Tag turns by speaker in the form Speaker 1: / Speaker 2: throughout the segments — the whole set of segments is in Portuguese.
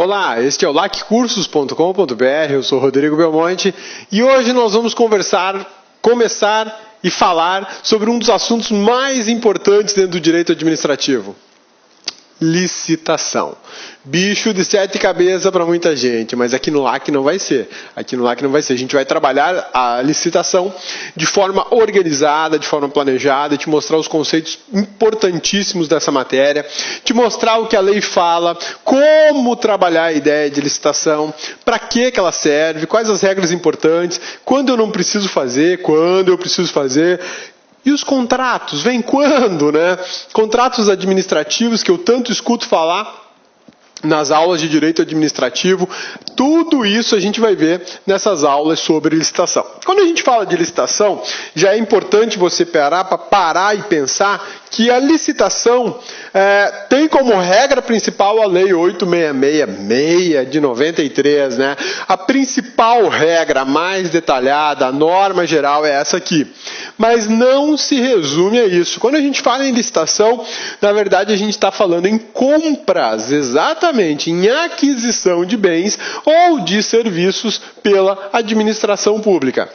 Speaker 1: Olá, este é o laccursos.com.br, eu sou Rodrigo Belmonte e hoje nós vamos começar e falar sobre um dos assuntos mais importantes dentro do direito administrativo. Licitação. Bicho de sete cabeças para muita gente, mas aqui no LAC não vai ser. A gente vai trabalhar a licitação de forma organizada, de forma planejada, te mostrar os conceitos importantíssimos dessa matéria, te mostrar o que a lei fala, como trabalhar a ideia de licitação, para que ela serve, quais as regras importantes, quando eu não preciso fazer, quando eu preciso fazer. E os contratos? Vem quando, né? Contratos administrativos que eu tanto escuto falar nas aulas de direito administrativo, tudo isso a gente vai ver nessas aulas sobre licitação. Quando a gente fala de licitação, já é importante você parar e pensar que a licitação tem como regra principal a Lei 8666 de 93, né? A principal regra, mais detalhada, a norma geral é essa aqui. Mas não se resume a isso. Quando a gente fala em licitação, na verdade a gente está falando em compras, exatamente, em aquisição de bens ou de serviços pela administração pública.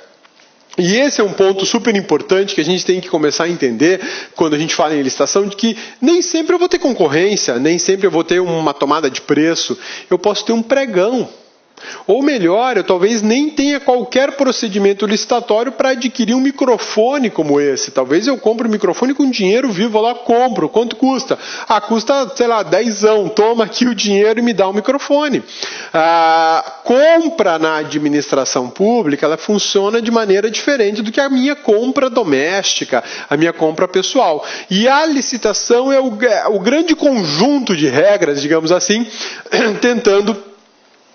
Speaker 1: E esse é um ponto super importante que a gente tem que começar a entender quando a gente fala em licitação, de que nem sempre eu vou ter concorrência, nem sempre eu vou ter uma tomada de preço, eu posso ter um pregão. Ou melhor, eu talvez nem tenha qualquer procedimento licitatório para adquirir um microfone como esse. Talvez eu compre um microfone com dinheiro vivo, vou lá, compro. Quanto custa? Custa, sei lá, 10, toma aqui o dinheiro e me dá um microfone. A compra na administração pública, ela funciona de maneira diferente do que a minha compra doméstica, a minha compra pessoal. E a licitação é o grande conjunto de regras, digamos assim, tentando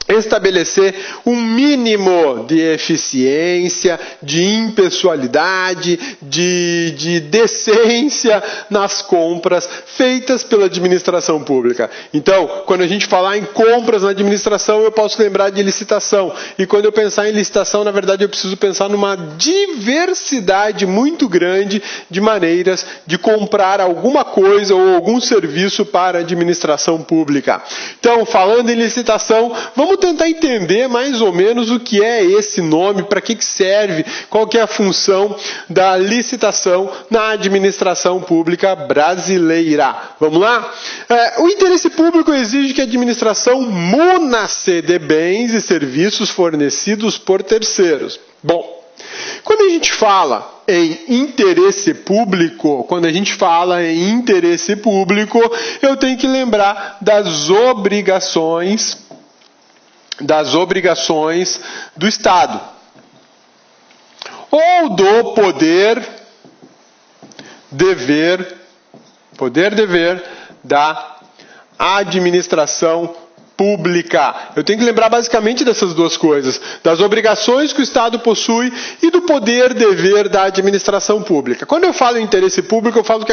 Speaker 1: estabelecer um mínimo de eficiência, de impessoalidade, de decência nas compras feitas pela administração pública. Então, quando a gente falar em compras na administração, eu posso lembrar de licitação. E quando eu pensar em licitação, na verdade, eu preciso pensar numa diversidade muito grande de maneiras de comprar alguma coisa ou algum serviço para a administração pública. Então, falando em licitação, vamos tentar entender mais ou menos o que é esse nome, para que serve, qual que é a função da licitação na administração pública brasileira. Vamos lá? O interesse público exige que a administração muna-se de bens e serviços fornecidos por terceiros. Bom, quando a gente fala em interesse público, eu tenho que lembrar das obrigações do Estado ou do poder-dever da administração pública. Eu tenho que lembrar basicamente dessas duas coisas, das obrigações que o Estado possui e do poder-dever da administração pública. Quando eu falo em interesse público, eu falo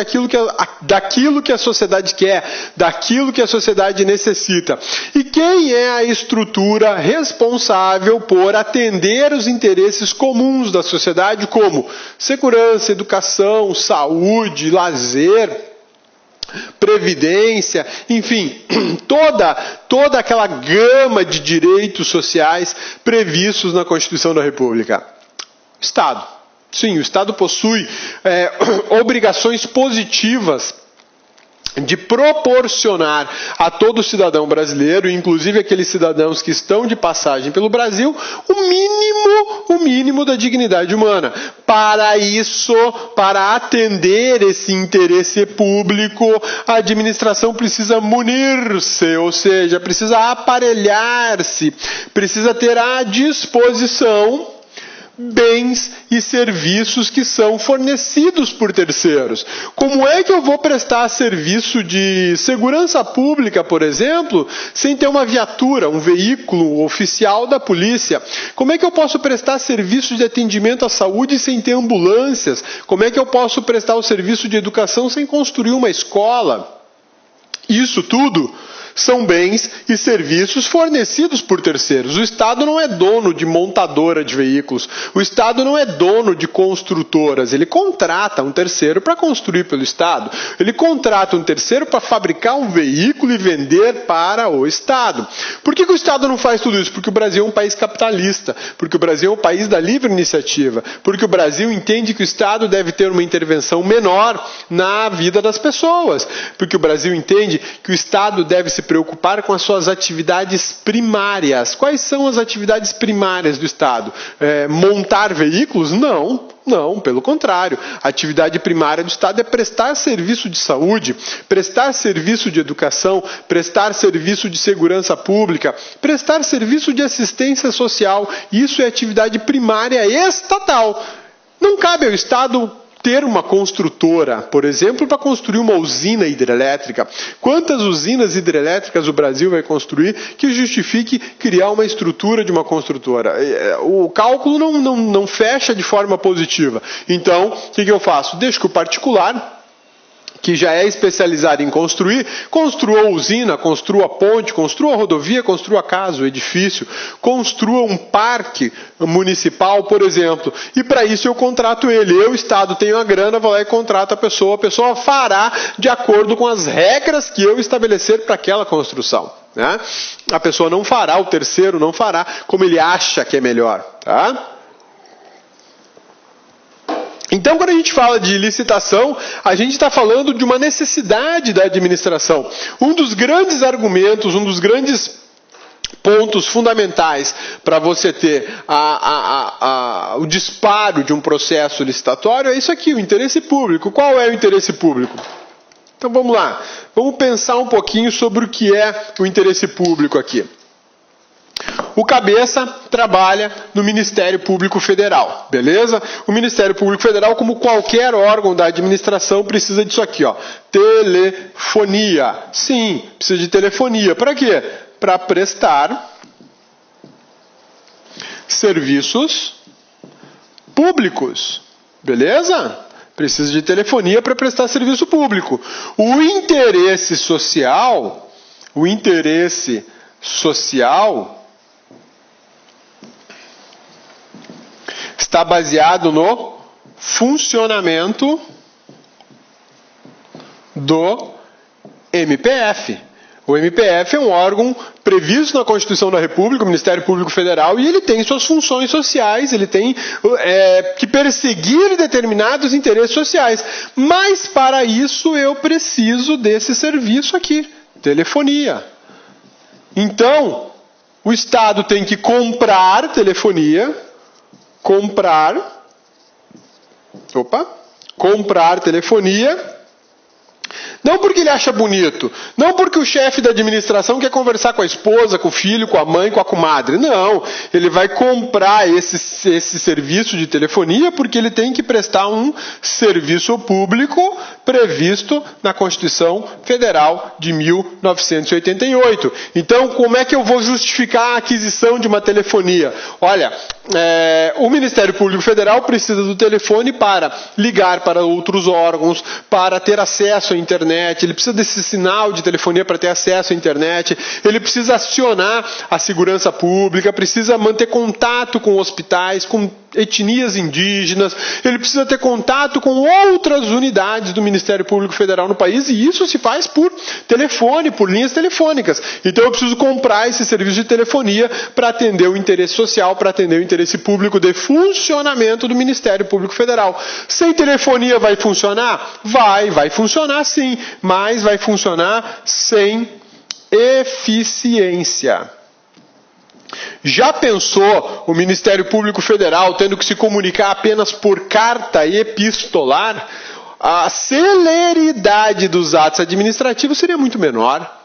Speaker 1: daquilo que a sociedade quer, daquilo que a sociedade necessita. E quem é a estrutura responsável por atender os interesses comuns da sociedade, como segurança, educação, saúde, lazer, previdência, enfim, toda aquela gama de direitos sociais previstos na Constituição da República. Estado. Sim, o Estado possui obrigações positivas de proporcionar a todo cidadão brasileiro, inclusive aqueles cidadãos que estão de passagem pelo Brasil, o mínimo da dignidade humana. Para isso, para atender esse interesse público, a administração precisa munir-se, ou seja, precisa aparelhar-se, precisa ter à disposição bens e serviços que são fornecidos por terceiros. Como é que eu vou prestar serviço de segurança pública, por exemplo, sem ter uma viatura, um veículo oficial da polícia? Como é que eu posso prestar serviço de atendimento à saúde sem ter ambulâncias? Como é que eu posso prestar o serviço de educação sem construir uma escola? Isso tudo São bens e serviços fornecidos por terceiros. O Estado não é dono de montadora de veículos. O Estado não é dono de construtoras. Ele contrata um terceiro para construir pelo Estado. Ele contrata um terceiro para fabricar um veículo e vender para o Estado. Por que o Estado não faz tudo isso? Porque o Brasil é um país capitalista. Porque o Brasil é um país da livre iniciativa. Porque o Brasil entende que o Estado deve ter uma intervenção menor na vida das pessoas. Porque o Brasil entende que o Estado deve se preocupar com as suas atividades primárias. Quais são as atividades primárias do Estado? Montar veículos? Não, pelo contrário. A atividade primária do Estado é prestar serviço de saúde, prestar serviço de educação, prestar serviço de segurança pública, prestar serviço de assistência social. Isso é atividade primária estatal. Não cabe ao Estado ter uma construtora, por exemplo, para construir uma usina hidrelétrica. Quantas usinas hidrelétricas o Brasil vai construir que justifique criar uma estrutura de uma construtora? O cálculo não fecha de forma positiva. Então, o que eu faço? Deixo que o particular, que já é especializado em construir, construa a usina, construa a ponte, construa a rodovia, construa a casa, o edifício, construa um parque municipal, por exemplo. E para isso eu contrato ele. Eu, Estado, tenho a grana, vou lá e contrato a pessoa fará de acordo com as regras que eu estabelecer para aquela construção. Né? A pessoa não fará, o terceiro não fará como ele acha que é melhor. Tá? Então, quando a gente fala de licitação, a gente está falando de uma necessidade da administração. Um dos grandes argumentos, um dos grandes pontos fundamentais para você ter o disparo de um processo licitatório é isso aqui, o interesse público. Qual é o interesse público? Então, vamos lá. Vamos pensar um pouquinho sobre o que é o interesse público aqui. O cabeça trabalha no Ministério Público Federal, beleza? O Ministério Público Federal, como qualquer órgão da administração, precisa disso aqui, ó. Telefonia. Sim, precisa de telefonia. Para quê? Para prestar serviços públicos, beleza? Precisa de telefonia para prestar serviço público. O interesse social está baseado no funcionamento do MPF. O MPF é um órgão previsto na Constituição da República, o Ministério Público Federal, e ele tem suas funções sociais, ele tem que perseguir determinados interesses sociais. Mas para isso eu preciso desse serviço aqui, telefonia. Então, o Estado tem que comprar telefonia, comprar telefonia, não porque ele acha bonito, não porque o chefe da administração quer conversar com a esposa, com o filho, com a mãe, com a comadre. Não, ele vai comprar esse serviço de telefonia porque ele tem que prestar um serviço público previsto na Constituição Federal de 1988. Então, como é que eu vou justificar a aquisição de uma telefonia? Olha, o Ministério Público Federal precisa do telefone para ligar para outros órgãos, para ter acesso à internet, ele precisa desse sinal de telefonia para ter acesso à internet, ele precisa acionar a segurança pública, precisa manter contato com hospitais, com etnias indígenas, ele precisa ter contato com outras unidades do Ministério Público Federal no país, e isso se faz por telefone, por linhas telefônicas. Então eu preciso comprar esse serviço de telefonia para atender o interesse social, para atender o interesse público de funcionamento do Ministério Público Federal. Sem telefonia vai funcionar? Vai funcionar sim, mas vai funcionar sem eficiência. Já pensou o Ministério Público Federal tendo que se comunicar apenas por carta epistolar? A celeridade dos atos administrativos seria muito menor.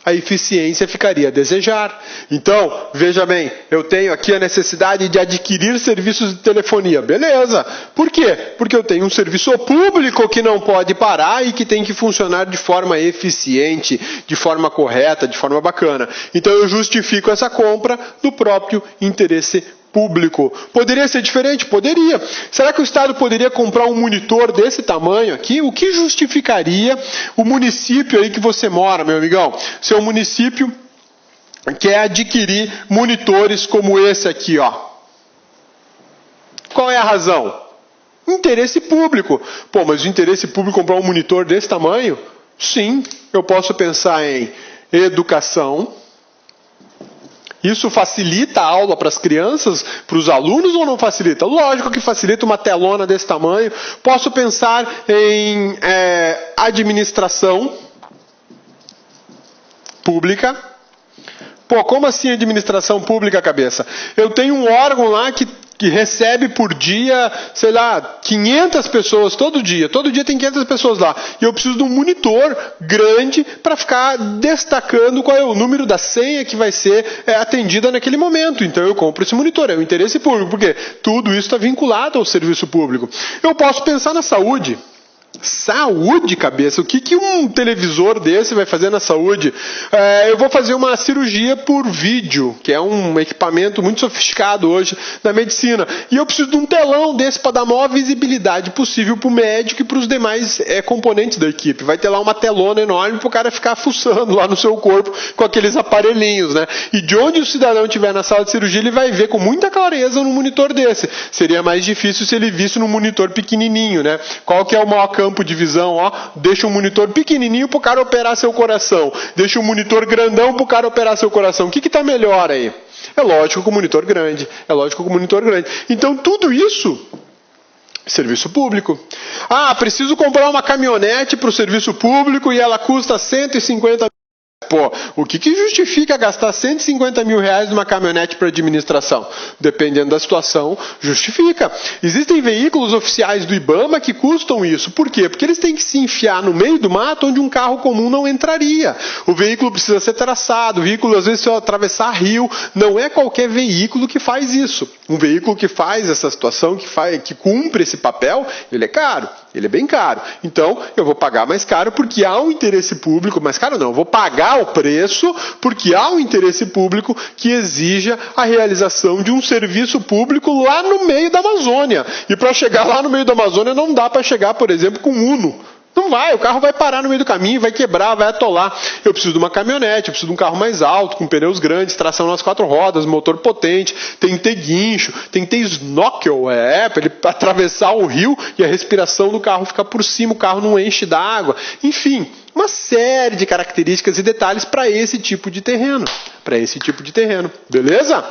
Speaker 1: A eficiência ficaria a desejar. Então, veja bem, eu tenho aqui a necessidade de adquirir serviços de telefonia. Beleza. Por quê? Porque eu tenho um serviço público que não pode parar e que tem que funcionar de forma eficiente, de forma correta, de forma bacana. Então, eu justifico essa compra do próprio interesse público. Poderia ser diferente? Poderia. Será que o Estado poderia comprar um monitor desse tamanho aqui? O que justificaria o município aí que você mora, meu amigão? Seu município quer adquirir monitores como esse aqui, ó. Qual é a razão? Interesse público. Pô, mas o interesse público comprar um monitor desse tamanho? Sim, eu posso pensar em educação. Isso facilita a aula para as crianças, para os alunos ou não facilita? Lógico que facilita uma telona desse tamanho. Posso pensar em administração pública. Pô, como assim administração pública, cabeça? Eu tenho um órgão lá que recebe por dia, sei lá, 500 pessoas todo dia. Todo dia tem 500 pessoas lá. E eu preciso de um monitor grande para ficar destacando qual é o número da senha que vai ser atendida naquele momento. Então eu compro esse monitor. É o interesse público, porque tudo isso está vinculado ao serviço público. Eu posso pensar na saúde. Saúde, cabeça? O que um televisor desse vai fazer na saúde? Eu vou fazer uma cirurgia por vídeo, que é um equipamento muito sofisticado hoje na medicina. E eu preciso de um telão desse para dar a maior visibilidade possível para o médico e para os demais componentes da equipe. Vai ter lá uma telona enorme para o cara ficar fuçando lá no seu corpo com aqueles aparelhinhos, né? E de onde o cidadão estiver na sala de cirurgia, ele vai ver com muita clareza num monitor desse. Seria mais difícil se ele visse num monitor pequenininho, né? Qual que é o maior campo de visão, ó, deixa um monitor pequenininho pro cara operar seu coração, deixa um monitor grandão pro cara operar seu coração. O que tá melhor aí? É lógico que o monitor grande, Então tudo isso, serviço público. Ah, preciso comprar uma caminhonete pro serviço público e ela custa 150 mil. Pô, o que justifica gastar 150 mil reais numa caminhonete para administração? Dependendo da situação, justifica. Existem veículos oficiais do IBAMA que custam isso. Por quê? Porque eles têm que se enfiar no meio do mato onde um carro comum não entraria. O veículo precisa ser traçado, o veículo às vezes precisa atravessar rio. Não é qualquer veículo que faz isso. Um veículo que faz essa situação, que cumpre esse papel, ele é caro. Ele é bem caro. Então, eu vou pagar mais caro porque há um interesse público. Mais caro não, eu vou pagar o preço porque há um interesse público que exija a realização de um serviço público lá no meio da Amazônia. E para chegar lá no meio da Amazônia não dá para chegar, por exemplo, com Uno. Não vai, o carro vai parar no meio do caminho, vai quebrar, vai atolar. Eu preciso de uma caminhonete, eu preciso de um carro mais alto, com pneus grandes, tração nas 4 rodas, motor potente, tem que ter guincho, tem que ter snorkel, para ele atravessar o rio e a respiração do carro ficar por cima, o carro não enche d'água. Enfim, uma série de características e detalhes para esse tipo de terreno. Beleza?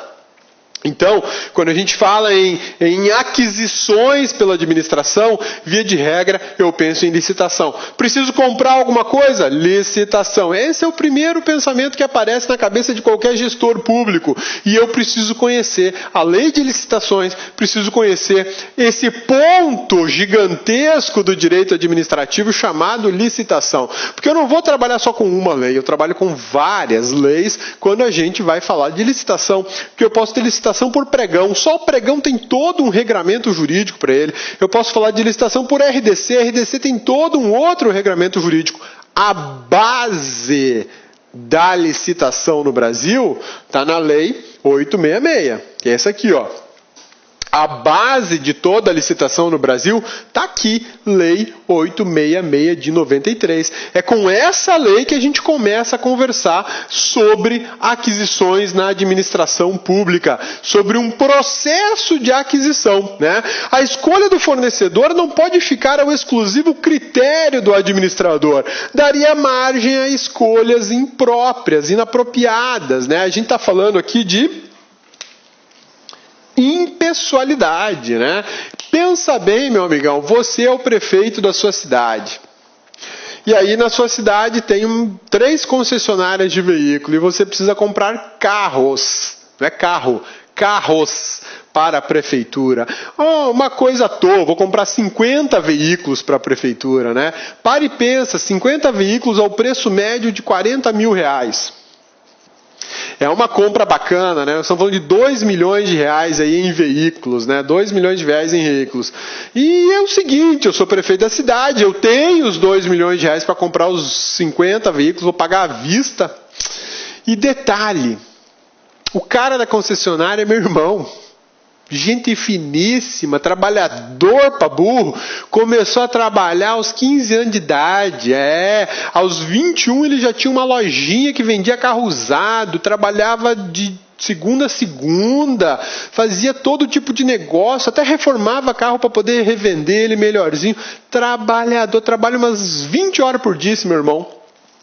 Speaker 1: Então, quando a gente fala em aquisições pela administração, via de regra, eu penso em licitação. Preciso comprar alguma coisa? Licitação. Esse é o primeiro pensamento que aparece na cabeça de qualquer gestor público. E eu preciso conhecer a lei de licitações, preciso conhecer esse ponto gigantesco do direito administrativo chamado licitação. Porque eu não vou trabalhar só com uma lei, eu trabalho com várias leis quando a gente vai falar de licitação. Porque eu posso ter licitação por pregão, só o pregão tem todo um regramento jurídico para ele. Eu posso falar de licitação por RDC, RDC tem todo um outro regramento jurídico. A base da licitação no Brasil está na Lei 866, que é essa aqui, ó. A base de toda a licitação no Brasil está aqui, Lei 866 de 93. É com essa lei que a gente começa a conversar sobre aquisições na administração pública, sobre um processo de aquisição, né? A escolha do fornecedor não pode ficar ao exclusivo critério do administrador. Daria margem a escolhas impróprias, inapropriadas, né? A gente está falando aqui de impessoalidade, né? Pensa bem, meu amigão, você é o prefeito da sua cidade. E aí na sua cidade tem 3 concessionárias de veículo e você precisa comprar carros, não é carro, carros para a prefeitura. Uma coisa à toa, vou comprar 50 veículos para a prefeitura, né? Para e pensa, 50 veículos ao preço médio de 40 mil reais. É uma compra bacana, né? Nós estamos falando de 2 milhões de reais aí em veículos, né? 2 milhões de reais em veículos. E é o seguinte, eu sou prefeito da cidade, eu tenho os 2 milhões de reais para comprar os 50 veículos, vou pagar à vista. E detalhe, o cara da concessionária é meu irmão. gente finíssima, trabalhador pra burro, começou a trabalhar aos 15 anos de idade. Aos 21 ele já tinha uma lojinha que vendia carro usado, trabalhava de segunda a segunda, fazia todo tipo de negócio, até reformava carro para poder revender ele melhorzinho. Trabalhador, trabalha umas 20 horas por dia, esse meu irmão.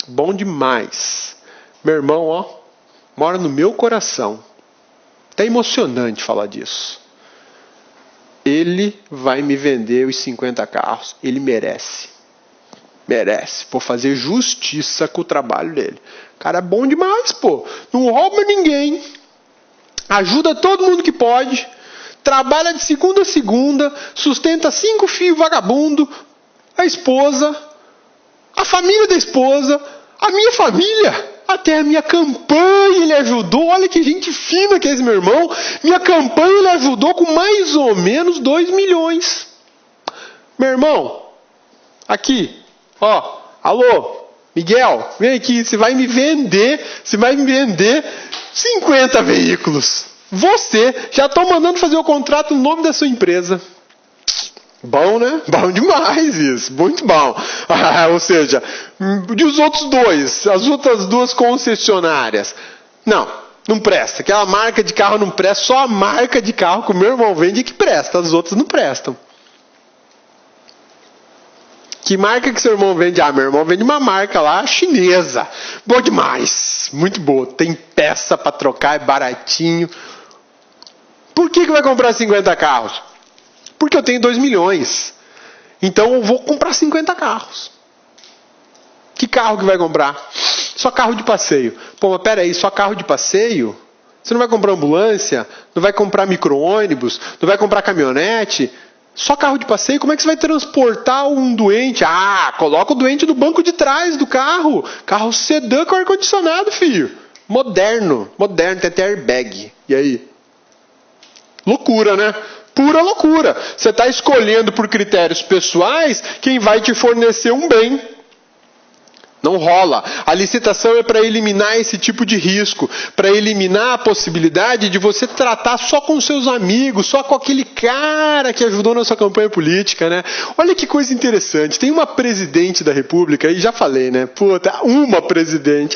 Speaker 1: Bom demais. Meu irmão, ó, mora no meu coração. Até emocionante falar disso. Ele vai me vender os 50 carros. Ele merece. Merece. Vou fazer justiça com o trabalho dele. O cara é bom demais, pô. Não rouba ninguém. Ajuda todo mundo que pode. Trabalha de segunda a segunda. Sustenta 5 filhos vagabundos. A esposa. A família da esposa. A minha família. Até a minha campanha ele ajudou. Olha que gente fina que é esse meu irmão. Minha campanha ele ajudou com mais ou menos 2 milhões. Meu irmão. Aqui. Ó. Alô. Miguel, vem aqui, você vai me vender 50 veículos. Você, já estou mandando fazer o contrato no nome da sua empresa. Bom, né? Bom demais isso, muito bom. Ou seja, e os outros dois, as outras 2 concessionárias? Não presta. Aquela marca de carro não presta, só a marca de carro que o meu irmão vende que presta, as outras não prestam. Que marca que seu irmão vende? Meu irmão vende uma marca lá chinesa. Boa demais. Muito boa. Tem peça para trocar, é baratinho. Por que vai comprar 50 carros? Porque eu tenho 2 milhões. Então eu vou comprar 50 carros. Que carro que vai comprar? Só carro de passeio. Pô, mas peraí, só carro de passeio? Você não vai comprar ambulância? Não vai comprar micro-ônibus? Não vai comprar caminhonete? Só carro de passeio? Como é que você vai transportar um doente? Coloca o doente no banco de trás do carro. Carro sedã com ar-condicionado, filho. Moderno, tem até airbag. E aí? Loucura, né? Pura loucura. Você está escolhendo por critérios pessoais quem vai te fornecer um bem. Não rola. A licitação é para eliminar esse tipo de risco, para eliminar a possibilidade de você tratar só com seus amigos, só com aquele cara que ajudou na sua campanha política, né? Olha que coisa interessante. Tem uma presidente da República, e já falei, né? Puta, uma presidente.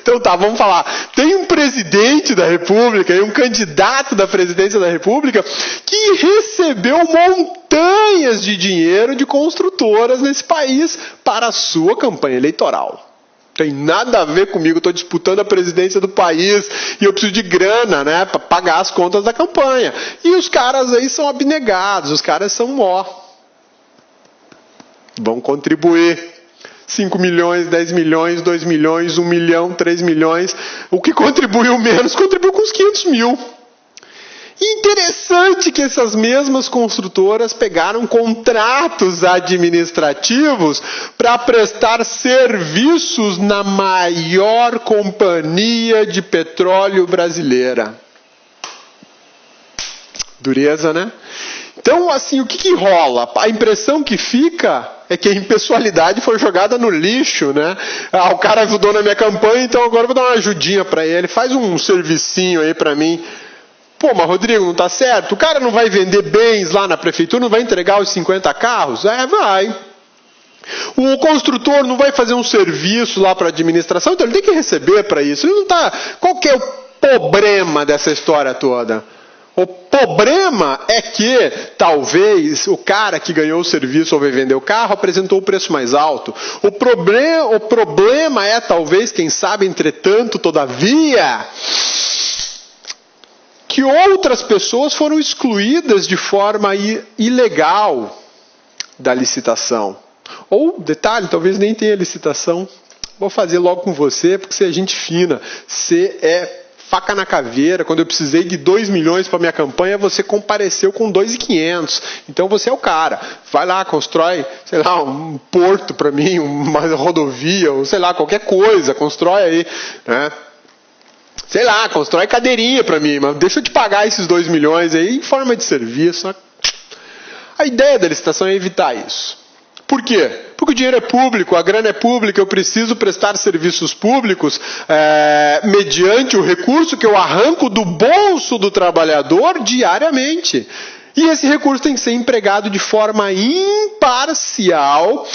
Speaker 1: Então tá, vamos falar. Tem um presidente da República e um candidato da presidência da República que recebeu montanhas de dinheiro de construtoras nesse país para a sua campanha eleitoral. Tem nada a ver comigo, estou disputando a presidência do país e eu preciso de grana, né, para pagar as contas da campanha. E os caras aí são abnegados, os caras são vão contribuir. 5 milhões, 10 milhões, 2 milhões, 1 milhão, 3 milhões. O que contribuiu menos, contribuiu com uns 500 mil. Interessante que essas mesmas construtoras pegaram contratos administrativos para prestar serviços na maior companhia de petróleo brasileira. Dureza, né? Então, assim, o que rola? A impressão que fica é que a impessoalidade foi jogada no lixo, né? O cara ajudou na minha campanha, então agora eu vou dar uma ajudinha para ele. Faz um servicinho aí para mim. Pô, mas Rodrigo, não tá certo? O cara não vai vender bens lá na prefeitura, não vai entregar os 50 carros? Vai. O construtor não vai fazer um serviço lá para a administração, então ele tem que receber para isso. Ele não tá... Qual que é o problema dessa história toda? O problema é que, talvez, o cara que ganhou o serviço ou vai vender o carro apresentou o preço mais alto. O problema é, talvez, quem sabe, entretanto, todavia, que outras pessoas foram excluídas de forma ilegal da licitação. Ou, detalhe, talvez nem tenha licitação. Vou fazer logo com você, porque você é gente fina. Você é faca na caveira. Quando eu precisei de 2 milhões para minha campanha, você compareceu com 2.500. Então você é o cara. Vai lá, constrói, sei lá, um porto para mim, uma rodovia, ou sei lá, qualquer coisa. Constrói aí, né? Sei lá, constrói cadeirinha para mim, mas deixa eu te pagar esses 2 milhões aí em forma de serviço. A ideia da licitação é evitar isso. Por quê? Porque o dinheiro é público, a grana é pública, eu preciso prestar serviços públicos mediante o recurso que eu arranco do bolso do trabalhador diariamente. E esse recurso tem que ser empregado de forma imparcial,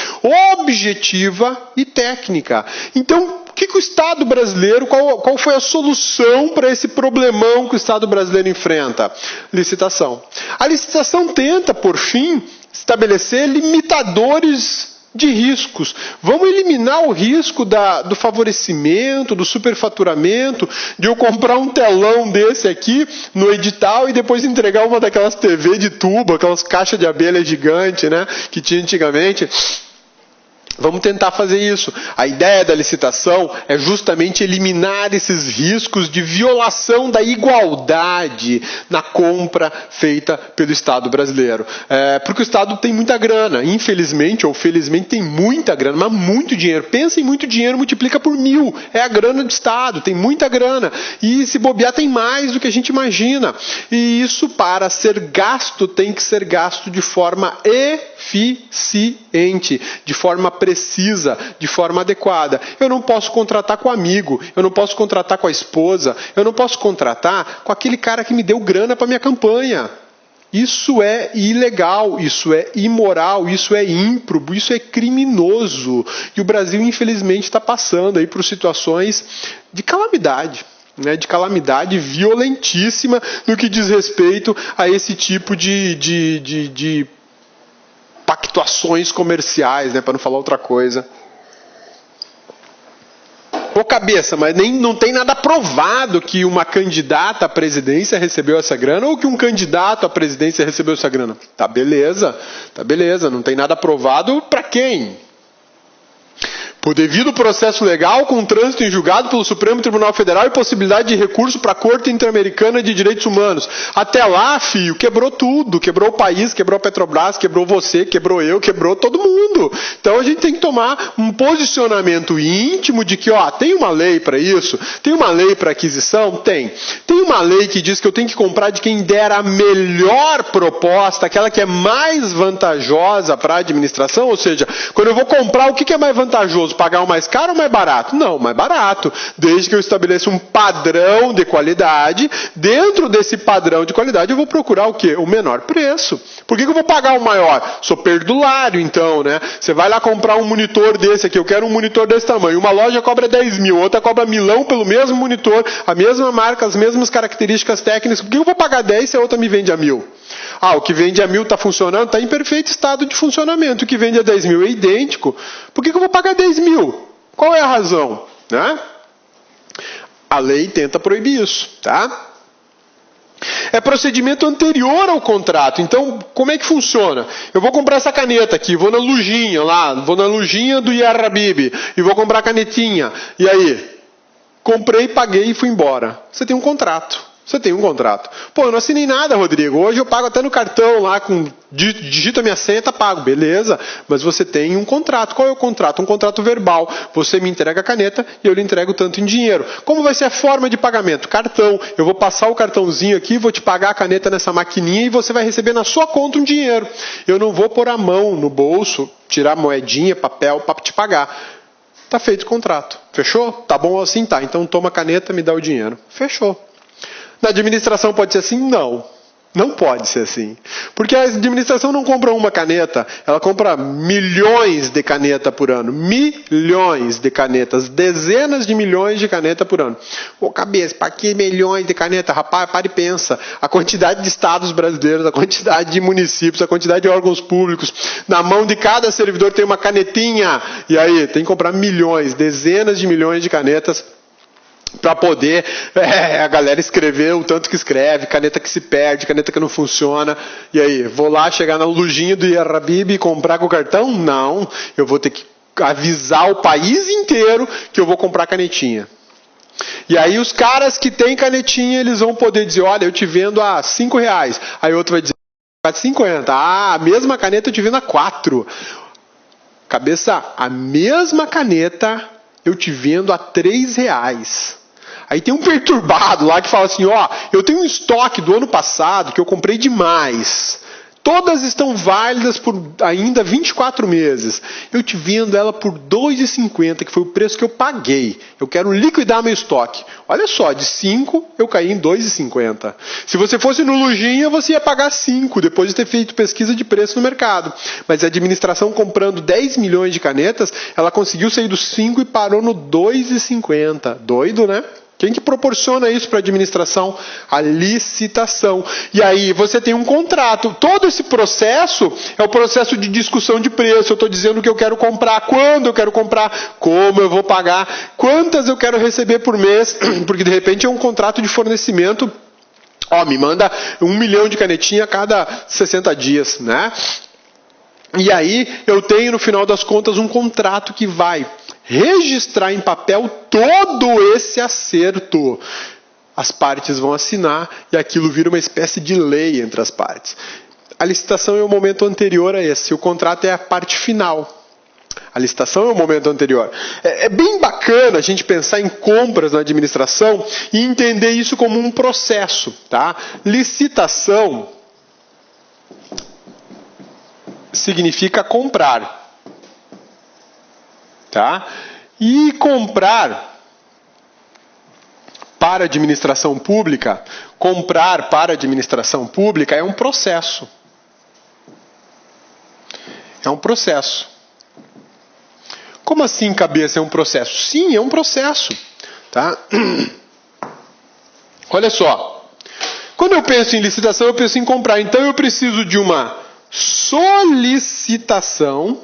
Speaker 1: objetiva e técnica. Então, o que o Estado brasileiro, qual foi a solução para esse problemão que o Estado brasileiro enfrenta? Licitação. A licitação tenta, por fim, estabelecer limitadores de riscos. Vamos eliminar o risco do favorecimento, do superfaturamento, de eu comprar um telão desse aqui no edital e depois entregar uma daquelas TV de tubo, aquelas caixas de abelha gigante, né, que tinha antigamente. Vamos tentar fazer isso. A ideia da licitação é justamente eliminar esses riscos de violação da igualdade na compra feita pelo Estado brasileiro. Porque o Estado tem muita grana, infelizmente ou felizmente tem muita grana, mas muito dinheiro. Pensa em muito dinheiro, multiplica por 1000. É a grana do Estado, tem muita grana. E se bobear tem mais do que a gente imagina. E isso, para ser gasto, tem que ser gasto de forma eficiente, de forma precisa, de forma adequada. Eu não posso contratar com amigo, eu não posso contratar com a esposa, eu não posso contratar com aquele cara que me deu grana para minha campanha. Isso é ilegal, isso é imoral, isso é ímprobo, isso é criminoso. E o Brasil, infelizmente, está passando aí por situações de calamidade. De calamidade violentíssima no que diz respeito a esse tipo de pactuações comerciais, para não falar outra coisa. Ô cabeça, mas não tem nada provado que uma candidata à presidência recebeu essa grana ou que um candidato à presidência recebeu essa grana. Tá beleza, não tem nada provado para quem? Por devido processo legal, com trânsito em julgado pelo Supremo Tribunal Federal e possibilidade de recurso para a Corte Interamericana de Direitos Humanos. Até lá, filho, quebrou tudo. Quebrou o país, quebrou a Petrobras, quebrou você, quebrou eu, quebrou todo mundo. Então a gente tem que tomar um posicionamento íntimo de que, tem uma lei para isso? Tem uma lei para aquisição? Tem. Tem uma lei que diz que eu tenho que comprar de quem der a melhor proposta, aquela que é mais vantajosa para a administração? Ou seja, quando eu vou comprar, o que é mais vantajoso? Pagar o mais caro ou mais barato? Não, mais barato. Desde que eu estabeleça um padrão de qualidade, dentro desse padrão de qualidade eu vou procurar o quê? O menor preço. Por que eu vou pagar o maior? Sou perdulário, então, né? Você vai lá comprar um monitor desse aqui, eu quero um monitor desse tamanho. Uma loja cobra 10 mil, outra cobra 1.000 pelo mesmo monitor, a mesma marca, as mesmas características técnicas. Por que eu vou pagar 10 se a outra me vende a 1.000? O que vende a 1.000 está funcionando? Está em perfeito estado de funcionamento. O que vende a 10 mil é idêntico. Por que eu vou pagar 10 mil? Qual é a razão? Né? A lei tenta proibir isso. Tá? É procedimento anterior ao contrato. Então, como é que funciona? Eu vou comprar essa caneta aqui, vou na lojinha do Yarrabib e vou comprar a canetinha. E aí? Comprei, paguei e fui embora. Você tem um contrato. Pô, eu não assinei nada, Rodrigo. Hoje eu pago até no cartão lá, digito a minha senha, pago. Beleza, mas você tem um contrato. Qual é o contrato? Um contrato verbal. Você me entrega a caneta e eu lhe entrego tanto em dinheiro. Como vai ser a forma de pagamento? Cartão. Eu vou passar o cartãozinho aqui, vou te pagar a caneta nessa maquininha e você vai receber na sua conta um dinheiro. Eu não vou pôr a mão no bolso, tirar moedinha, papel para te pagar. Tá feito o contrato. Fechou? Tá bom assim? Tá. Então toma a caneta, me dá o dinheiro. Fechou. Na administração pode ser assim? Não. Não pode ser assim. Porque a administração não compra uma caneta, ela compra milhões de canetas por ano. Milhões de canetas. Dezenas de milhões de canetas por ano. Ô cabeça, para que milhões de canetas? Rapaz, para e pensa. A quantidade de estados brasileiros, a quantidade de municípios, a quantidade de órgãos públicos. Na mão de cada servidor tem uma canetinha. E aí, tem que comprar milhões, dezenas de milhões de canetas para poder a galera escrever o tanto que escreve, caneta que se perde, caneta que não funciona. E aí, vou lá chegar na lojinha do Yarrabib e comprar com o cartão? Não, eu vou ter que avisar o país inteiro que eu vou comprar canetinha. E aí os caras que têm canetinha, eles vão poder dizer, olha, eu te vendo a R$5. Aí outro vai dizer, a 50. A mesma caneta eu te vendo a 4. Cabeça, a mesma caneta eu te vendo a R$3. Aí tem um perturbado lá que fala assim, eu tenho um estoque do ano passado que eu comprei demais. Todas estão válidas por ainda 24 meses. Eu te vendo ela por R$ 2,50, que foi o preço que eu paguei. Eu quero liquidar meu estoque. Olha só, de 5 eu caí em R$ 2,50. Se você fosse no Lojinha, você ia pagar 5, depois de ter feito pesquisa de preço no mercado. Mas a administração comprando 10 milhões de canetas, ela conseguiu sair dos 5 e parou no R$ 2,50. Doido, né? Quem que proporciona isso para a administração? A licitação. E aí você tem um contrato. Todo esse processo é o processo de discussão de preço. Eu estou dizendo que eu quero comprar, quando eu quero comprar, como eu vou pagar, quantas eu quero receber por mês, porque de repente é um contrato de fornecimento. Me manda 1 milhão de canetinha a cada 60 dias, né? E aí eu tenho, no final das contas, um contrato que vai registrar em papel todo esse acerto. As partes vão assinar e aquilo vira uma espécie de lei entre as partes. A licitação é o momento anterior a esse, o contrato é a parte final. A licitação é o momento anterior. É bem bacana a gente pensar em compras na administração e entender isso como um processo, tá? Licitação significa comprar. Tá? E comprar para a administração pública, é um processo. É um processo. Como assim, cabeça, é um processo? Sim, é um processo. Tá? Olha só. Quando eu penso em licitação, eu penso em comprar. Então eu preciso de uma solicitação.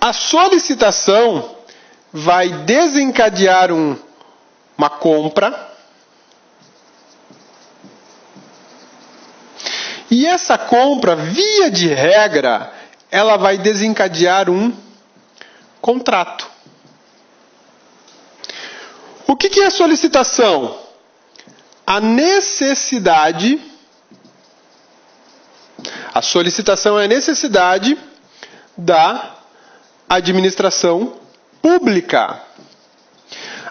Speaker 1: A solicitação vai desencadear uma compra. E essa compra, via de regra, ela vai desencadear um contrato. O que é a solicitação? A necessidade. A solicitação é a necessidade da administração pública.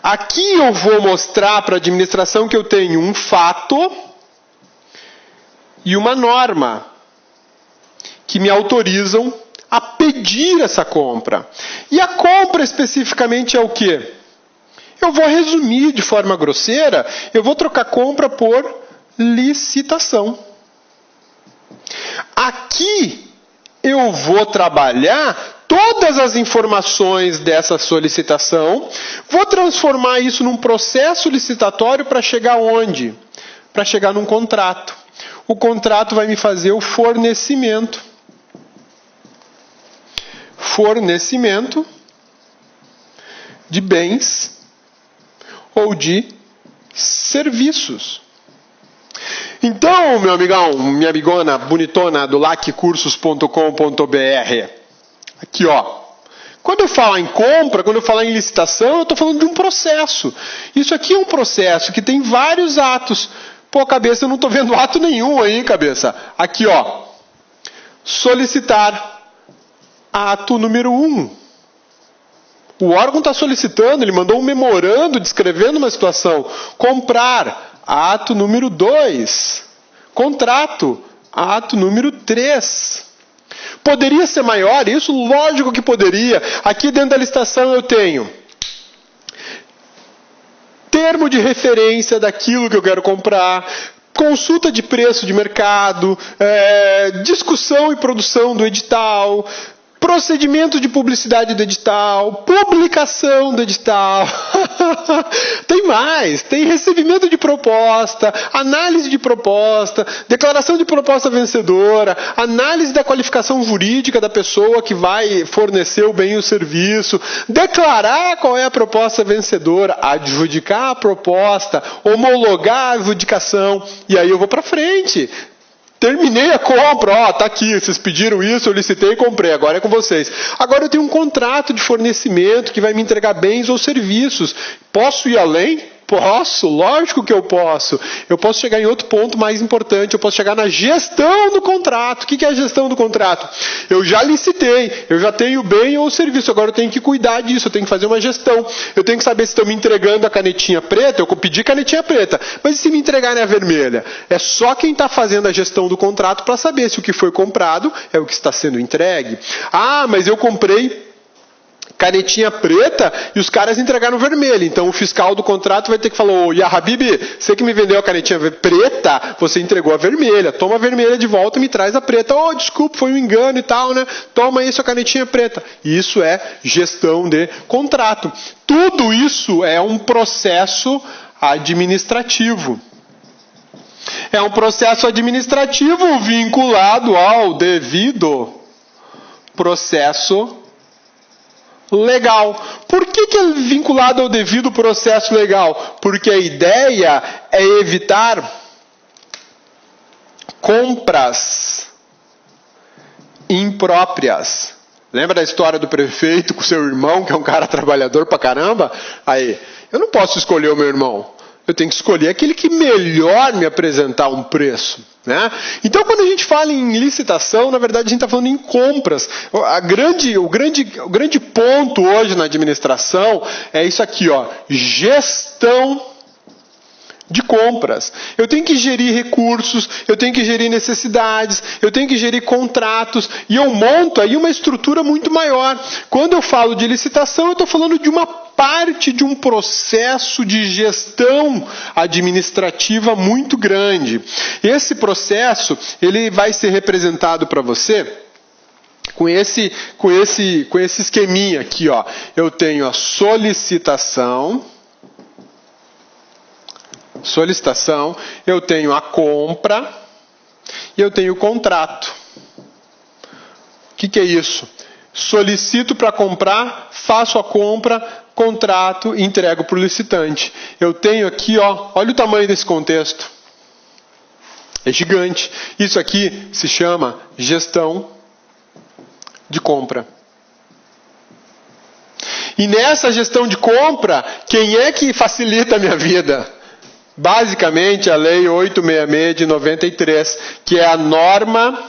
Speaker 1: Aqui eu vou mostrar para a administração que eu tenho um fato e uma norma que me autorizam a pedir essa compra. E a compra especificamente é o quê? Eu vou resumir de forma grosseira, eu vou trocar compra por licitação. Aqui eu vou trabalhar todas as informações dessa solicitação, vou transformar isso num processo licitatório para chegar onde? Para chegar num contrato. O contrato vai me fazer o fornecimento. Fornecimento de bens ou de serviços. Então, meu amigão, minha amigona bonitona do laccursos.com.br, aqui ó, quando eu falar em compra, quando eu falar em licitação, eu estou falando de um processo. Isso aqui é um processo que tem vários atos. Pô, cabeça, eu não estou vendo ato nenhum aí, cabeça. Aqui ó, solicitar, ato número 1. O órgão está solicitando, ele mandou um memorando descrevendo uma situação. Comprar, ato número 2. Contrato, ato número 3. Poderia ser maior isso? Lógico que poderia. Aqui dentro da licitação eu tenho termo de referência daquilo que eu quero comprar, consulta de preço de mercado, discussão e produção do edital, procedimento de publicidade do edital, publicação do edital. Tem mais, tem recebimento de proposta, análise de proposta, declaração de proposta vencedora, análise da qualificação jurídica da pessoa que vai fornecer o bem e o serviço, declarar qual é a proposta vencedora, adjudicar a proposta, homologar a adjudicação, e aí eu vou para frente. Terminei a compra, tá aqui, vocês pediram isso, eu licitei e comprei, agora é com vocês. Agora eu tenho um contrato de fornecimento que vai me entregar bens ou serviços. Posso ir além? Posso, lógico que eu posso. Eu posso chegar em outro ponto mais importante, eu posso chegar na gestão do contrato. O que é a gestão do contrato? Eu já licitei, eu já tenho o bem ou o serviço, agora eu tenho que cuidar disso, eu tenho que fazer uma gestão. Eu tenho que saber se estão me entregando a canetinha preta, eu pedi canetinha preta, mas e se me entregarem a vermelha? É só quem está fazendo a gestão do contrato para saber se o que foi comprado é o que está sendo entregue. Ah, mas eu comprei canetinha preta e os caras entregaram vermelha. Então o fiscal do contrato vai ter que falar: ô, Yahabib, você que me vendeu a canetinha preta, você entregou a vermelha. Toma a vermelha de volta e me traz a preta. Oh, desculpa, foi um engano e tal, né? Toma aí sua canetinha preta. Isso é gestão de contrato. Tudo isso é um processo administrativo. É um processo administrativo vinculado ao devido processo legal. Por que é vinculado ao devido processo legal? Porque a ideia é evitar compras impróprias. Lembra da história do prefeito com seu irmão, que é um cara trabalhador pra caramba? Aí, eu não posso escolher o meu irmão. Eu tenho que escolher aquele que melhor me apresentar um preço, né? Então, quando a gente fala em licitação, na verdade a gente está falando em compras. O grande ponto hoje na administração é isso aqui, ó, gestão de compras. Eu tenho que gerir recursos, eu tenho que gerir necessidades, eu tenho que gerir contratos, e eu monto aí uma estrutura muito maior. Quando eu falo de licitação, eu estou falando de uma parte de um processo de gestão administrativa muito grande. Esse processo, ele vai ser representado para você com esse esqueminha aqui, ó. Eu tenho a solicitação, eu tenho a compra e eu tenho o contrato. O que é isso? Solicito para comprar, faço a compra, contrato e entrego para o licitante. Eu tenho aqui, ó, olha o tamanho desse contexto. É gigante. Isso aqui se chama gestão de compra. E nessa gestão de compra, quem é que facilita a minha vida? Basicamente, a Lei 866 de 93, que é a norma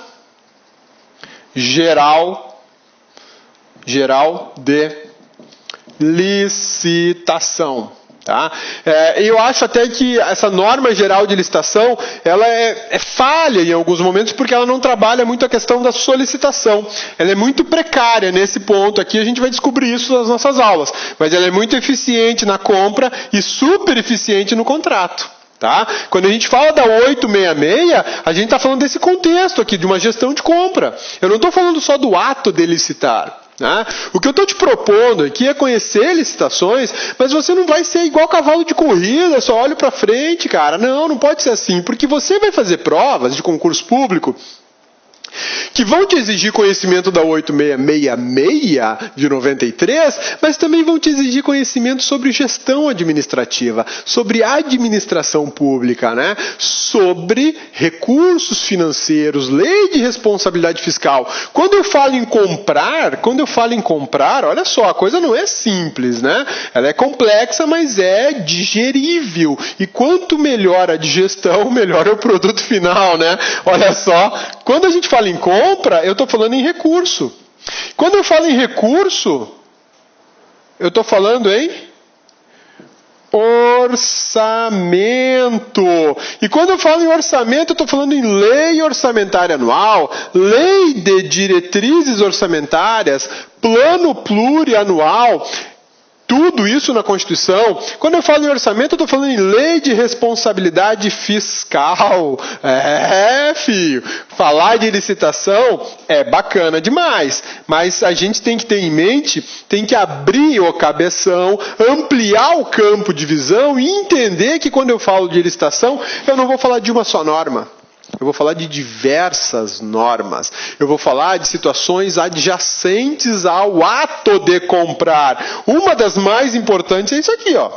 Speaker 1: geral de licitação. Tá? Eu acho até que essa norma geral de licitação ela é falha em alguns momentos, porque ela não trabalha muito a questão da solicitação. Ela é muito precária nesse ponto aqui, a gente vai descobrir isso nas nossas aulas. Mas ela é muito eficiente na compra e super eficiente no contrato. Tá? Quando a gente fala da 866, a gente está falando desse contexto aqui, de uma gestão de compra. Eu não estou falando só do ato de licitar. Né? O que eu estou te propondo aqui é conhecer licitações, mas você não vai ser igual cavalo de corrida, só olha para frente, cara. Não pode ser assim, porque você vai fazer provas de concurso público que vão te exigir conhecimento da 8666 de 93, mas também vão te exigir conhecimento sobre gestão administrativa, sobre administração pública, né? Sobre recursos financeiros, lei de responsabilidade fiscal. Quando eu falo em comprar, olha só, a coisa não é simples, né? Ela é complexa, mas é digerível. E quanto melhor a digestão, melhor é o produto final, né? Olha só, quando a gente fala em compra, eu estou falando em recurso. Quando eu falo em recurso, eu estou falando em orçamento. E quando eu falo em orçamento, eu estou falando em lei orçamentária anual, lei de diretrizes orçamentárias, plano plurianual. Tudo isso na Constituição. Quando eu falo em orçamento, eu estou falando em lei de responsabilidade fiscal. Filho. Falar de licitação é bacana demais. Mas a gente tem que ter em mente, tem que abrir o cabeção, ampliar o campo de visão e entender que quando eu falo de licitação, eu não vou falar de uma só norma. Eu vou falar de diversas normas. Eu vou falar de situações adjacentes ao ato de comprar. Uma das mais importantes é isso aqui, ó.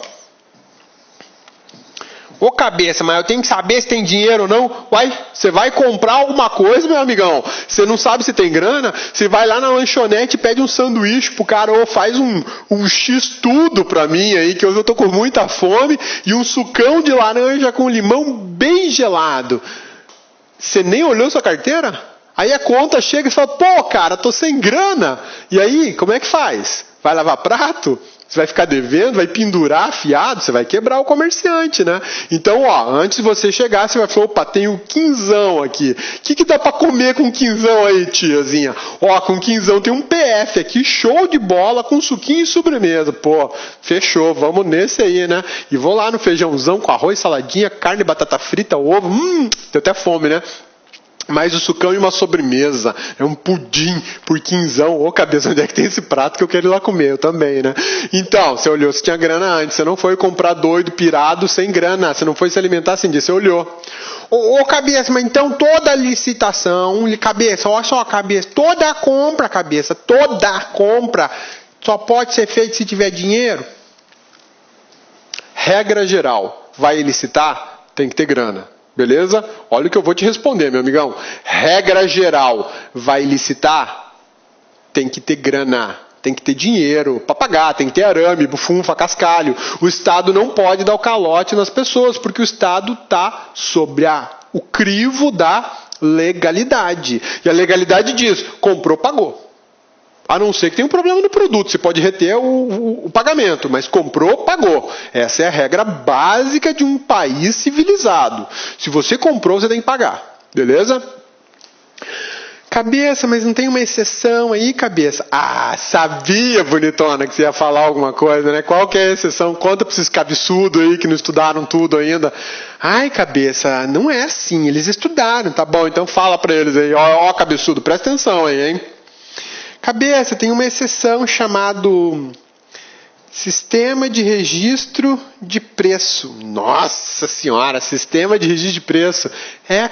Speaker 1: Ô cabeça, mas eu tenho que saber se tem dinheiro ou não. Uai, você vai comprar alguma coisa, meu amigão? Você não sabe se tem grana? Você vai lá na lanchonete e pede um sanduíche pro cara, ou faz um X-tudo pra mim aí, que hoje eu tô com muita fome, e um sucão de laranja com limão bem gelado. Você nem olhou sua carteira? Aí a conta chega e fala, pô cara, tô sem grana. E aí, como é que faz? Vai lavar prato? Você vai ficar devendo, vai pendurar fiado, você vai quebrar o comerciante, né? Então, ó, antes de você chegar, você vai falar, opa, tem um quinzão aqui. O que dá pra comer com quinzão aí, tiazinha? Ó, com quinzão tem um PF aqui, show de bola, com suquinho e sobremesa. Pô, fechou, vamos nesse aí, né? E vou lá no feijãozão com arroz, saladinha, carne, batata frita, ovo. Tem até fome, né? Mais o sucão e uma sobremesa. É um pudim por quinzão. Ô cabeça, onde é que tem esse prato que eu quero ir lá comer? Eu também, né? Então, você olhou, você tinha grana antes. Você não foi comprar doido, pirado, sem grana. Você não foi se alimentar sem disso, você olhou. Ô cabeça, mas então toda licitação, cabeça, olha só, cabeça, toda compra só pode ser feita se tiver dinheiro? Regra geral, vai licitar? Tem que ter grana. Beleza? Olha o que eu vou te responder, meu amigão. Regra geral, vai licitar? Tem que ter grana, tem que ter dinheiro para pagar, tem que ter arame, bufunfa, cascalho. O Estado não pode dar o calote nas pessoas, porque o Estado está sobre o crivo da legalidade. E a legalidade diz, comprou, pagou. A não ser que tenha um problema no produto, você pode reter o pagamento, mas comprou, pagou. Essa é a regra básica de um país civilizado. Se você comprou, você tem que pagar. Beleza? Cabeça, mas não tem uma exceção aí, cabeça? Ah, sabia, bonitona, que você ia falar alguma coisa, né? Qual que é a exceção? Conta pra esses cabeçudos aí que não estudaram tudo ainda. Ai, cabeça, não é assim, eles estudaram, tá bom? Então fala pra eles aí, ó cabeçudo, presta atenção aí, hein? Cabeça, tem uma exceção chamado Sistema de Registro de Preço. Nossa Senhora, Sistema de Registro de Preço.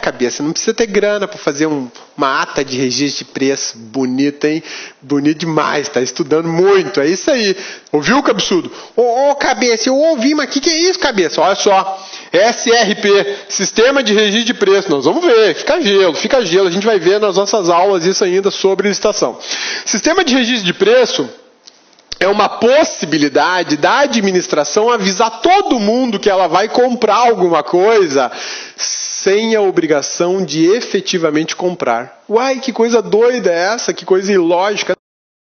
Speaker 1: Cabeça, não precisa ter grana para fazer uma ata de registro de preço. Bonita, hein? Bonito demais, tá estudando muito. É isso aí. Ouviu, cabeçudo? Ô, cabeça, eu ouvi, mas o que é isso, cabeça? Olha só. SRP, Sistema de Registro de Preço. Nós vamos ver, fica gelo. A gente vai ver nas nossas aulas isso ainda sobre licitação. Sistema de Registro de Preço é uma possibilidade da administração avisar todo mundo que ela vai comprar alguma coisa sem a obrigação de efetivamente comprar. Uai, que coisa doida é essa? Que coisa ilógica.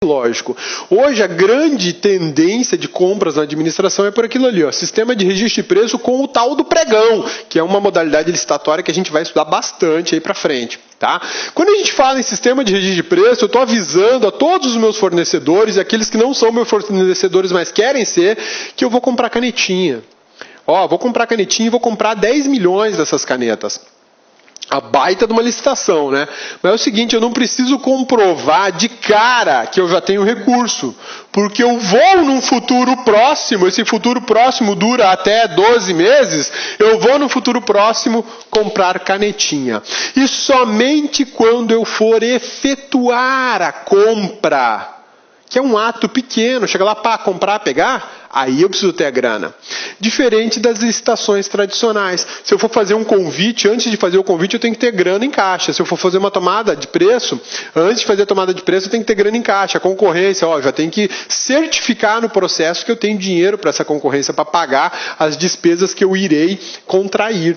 Speaker 1: Lógico. Hoje a grande tendência de compras na administração é por aquilo ali, ó, sistema de registro de preço com o tal do pregão, que é uma modalidade licitatória que a gente vai estudar bastante aí para frente, tá? Quando a gente fala em sistema de registro de preço, eu estou avisando a todos os meus fornecedores e aqueles que não são meus fornecedores, mas querem ser, que eu vou comprar canetinha. Ó, vou comprar canetinha e vou comprar 10 milhões dessas canetas. A baita de uma licitação, né? Mas é o seguinte, eu não preciso comprovar de cara que eu já tenho recurso, porque eu vou num futuro próximo, esse futuro próximo dura até 12 meses, eu vou no futuro próximo comprar canetinha. E somente quando eu for efetuar a compra, que é um ato pequeno, chega lá para comprar, pegar, aí eu preciso ter a grana. Diferente das licitações tradicionais. Se eu for fazer um convite, antes de fazer o convite eu tenho que ter grana em caixa. Se eu for fazer uma tomada de preço, antes de fazer a tomada de preço eu tenho que ter grana em caixa. A concorrência, ó, já tem que certificar no processo que eu tenho dinheiro para essa concorrência, para pagar as despesas que eu irei contrair.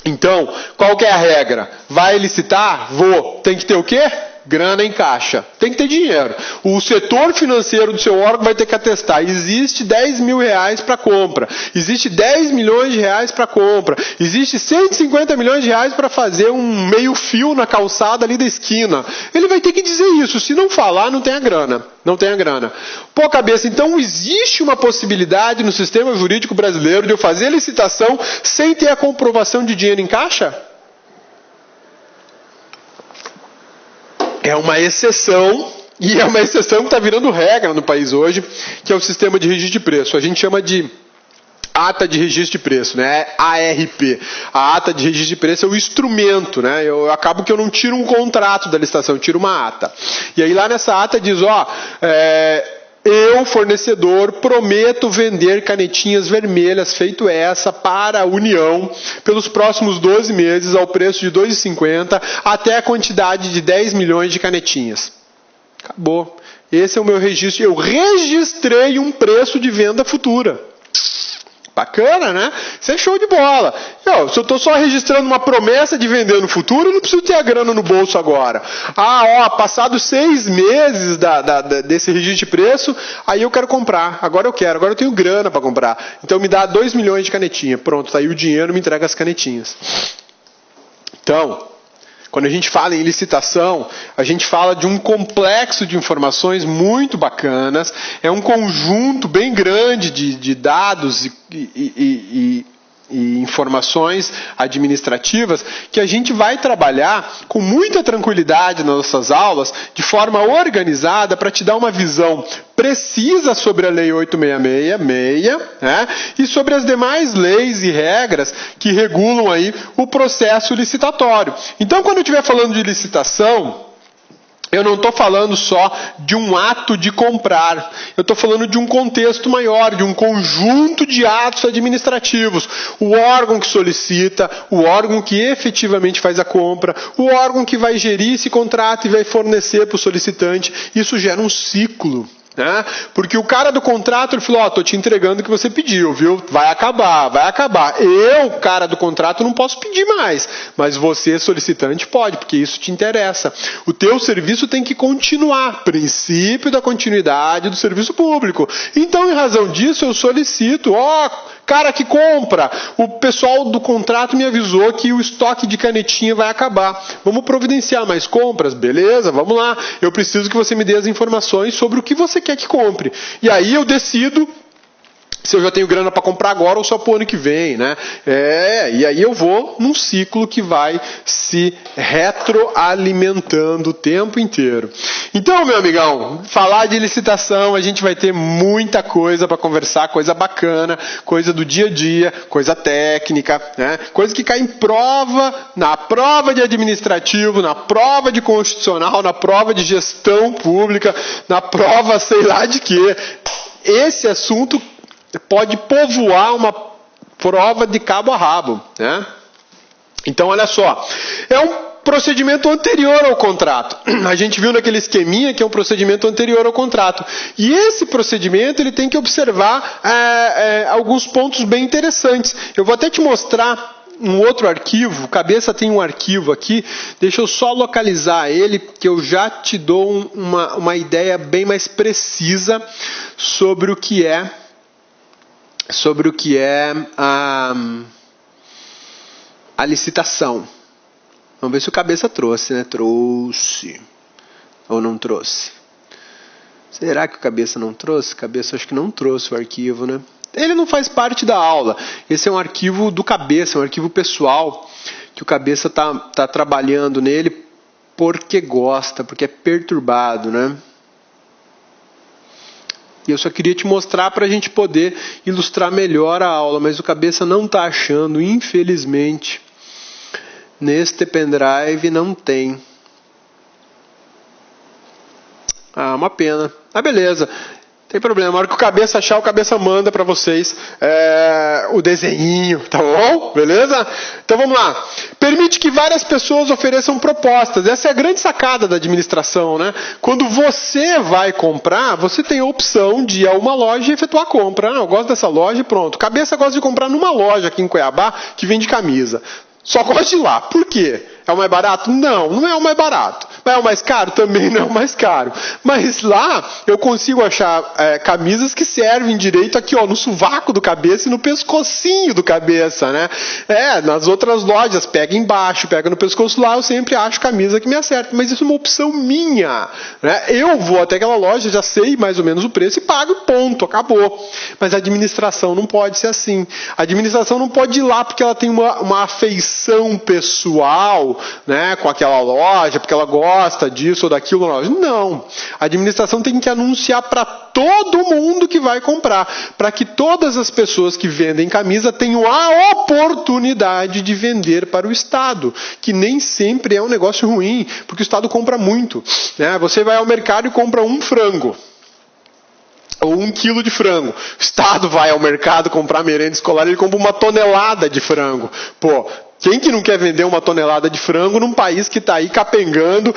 Speaker 1: Então, qual que é a regra? Vai licitar? Vou. Tem que ter o quê? Grana em caixa. Tem que ter dinheiro. O setor financeiro do seu órgão vai ter que atestar. Existe 10 mil reais para compra. Existe 10 milhões de reais para compra. Existe 150 milhões de reais para fazer um meio fio na calçada ali da esquina. Ele vai ter que dizer isso. Se não falar, não tem a grana. Não tem a grana. Pô, cabeça, então existe uma possibilidade no sistema jurídico brasileiro de eu fazer a licitação sem ter a comprovação de dinheiro em caixa? É uma exceção, e é uma exceção que está virando regra no país hoje, que é o sistema de registro de preço. A gente chama de ata de registro de preço, né? ARP. A ata de registro de preço é o instrumento, né? Eu acabo que eu não tiro um contrato da licitação, eu tiro uma ata. E aí lá nessa ata diz, ó, eu, fornecedor, prometo vender canetinhas vermelhas feito essa para a União pelos próximos 12 meses ao preço de R$ 2,50 até a quantidade de 10 milhões de canetinhas. Acabou. Esse é o meu registro. Eu registrei um preço de venda futura. Bacana, né? Isso é show de bola. Se eu estou só registrando uma promessa de vender no futuro, eu não preciso ter a grana no bolso agora. Passados 6 meses desse registro de preço, aí eu quero comprar. Agora eu tenho grana para comprar. Então me dá 2 milhões de canetinha. Pronto, tá aí o dinheiro, me entrega as canetinhas. Então, quando a gente fala em licitação, a gente fala de um complexo de informações muito bacanas, é um conjunto bem grande de dados e informações administrativas que a gente vai trabalhar com muita tranquilidade nas nossas aulas, de forma organizada, para te dar uma visão precisa sobre a Lei 8.666, né, e sobre as demais leis e regras que regulam aí o processo licitatório. Então, quando eu estiver falando de licitação, eu não estou falando só de um ato de comprar, eu estou falando de um contexto maior, de um conjunto de atos administrativos. O órgão que solicita, o órgão que efetivamente faz a compra, o órgão que vai gerir esse contrato e vai fornecer para o solicitante. Isso gera um ciclo. Né? Porque o cara do contrato ele falou, estou te entregando o que você pediu, viu? Vai acabar. Eu, cara do contrato, não posso pedir mais, mas você, solicitante, pode, porque isso te interessa. O teu serviço tem que continuar, princípio da continuidade do serviço público. Então, em razão disso, eu solicito, cara que compra, o pessoal do contrato me avisou que o estoque de canetinha vai acabar. Vamos providenciar mais compras? Beleza, vamos lá. Eu preciso que você me dê as informações sobre o que você quer que compre. E aí eu decido se eu já tenho grana para comprar agora ou só para o ano que vem, né? E aí eu vou num ciclo que vai se retroalimentando o tempo inteiro. Então, meu amigão, falar de licitação, a gente vai ter muita coisa para conversar, coisa bacana, coisa do dia a dia, coisa técnica, né? Coisa que cai em prova, na prova de administrativo, na prova de constitucional, na prova de gestão pública, na prova sei lá de quê. Esse assunto pode povoar uma prova de cabo a rabo, né? Então, olha só, é um procedimento anterior ao contrato. A gente viu naquele esqueminha que é um procedimento anterior ao contrato. E esse procedimento ele tem que observar alguns pontos bem interessantes. Eu vou até te mostrar um outro arquivo, Cabeça tem um arquivo aqui, deixa eu só localizar ele, que eu já te dou uma ideia bem mais precisa sobre o que é a licitação. Vamos ver se o Cabeça trouxe, né? Trouxe. Ou não trouxe? Será que o Cabeça não trouxe? Cabeça acho que não trouxe o arquivo, né? Ele não faz parte da aula. Esse é um arquivo do Cabeça, um arquivo pessoal, que o Cabeça tá trabalhando nele porque gosta, porque é perturbado, né? E eu só queria te mostrar para a gente poder ilustrar melhor a aula, mas o Cabeça não está achando, infelizmente. Neste pendrive não tem. Uma pena. Beleza. Tem problema. Na hora que o Cabeça achar, o Cabeça manda para vocês o desenhinho, tá bom? Beleza? Então vamos lá. Permite que várias pessoas ofereçam propostas. Essa é a grande sacada da administração, né? Quando você vai comprar, você tem a opção de ir a uma loja e efetuar a compra. Eu gosto dessa loja e pronto. Cabeça gosta de comprar numa loja aqui em Cuiabá que vende camisa. Só gosto de ir lá. Por quê? É o mais barato? Não, não é o mais barato. Mas é o mais caro? Também não é o mais caro. Mas lá eu consigo achar camisas que servem direito aqui, no sovaco do Cabeça e no pescocinho do Cabeça, né? Nas outras lojas, pega embaixo, pega no pescoço lá, eu sempre acho camisa que me acerta. Mas isso é uma opção minha, né? Eu vou até aquela loja, já sei mais ou menos o preço e pago, ponto, acabou. Mas a administração não pode ser assim. A administração não pode ir lá porque ela tem uma afeição pessoal, né, com aquela loja, porque ela gosta disso ou daquilo na loja. Não. A administração tem que anunciar para todo mundo que vai comprar, para que todas as pessoas que vendem camisa tenham a oportunidade de vender para o Estado, que nem sempre é um negócio ruim, porque o Estado compra muito, né? Você vai ao mercado e compra um frango. ou 1 quilo de frango. O Estado vai ao mercado comprar merenda escolar, ele compra 1 tonelada de frango. Pô, quem que não quer vender 1 tonelada de frango num país que está aí capengando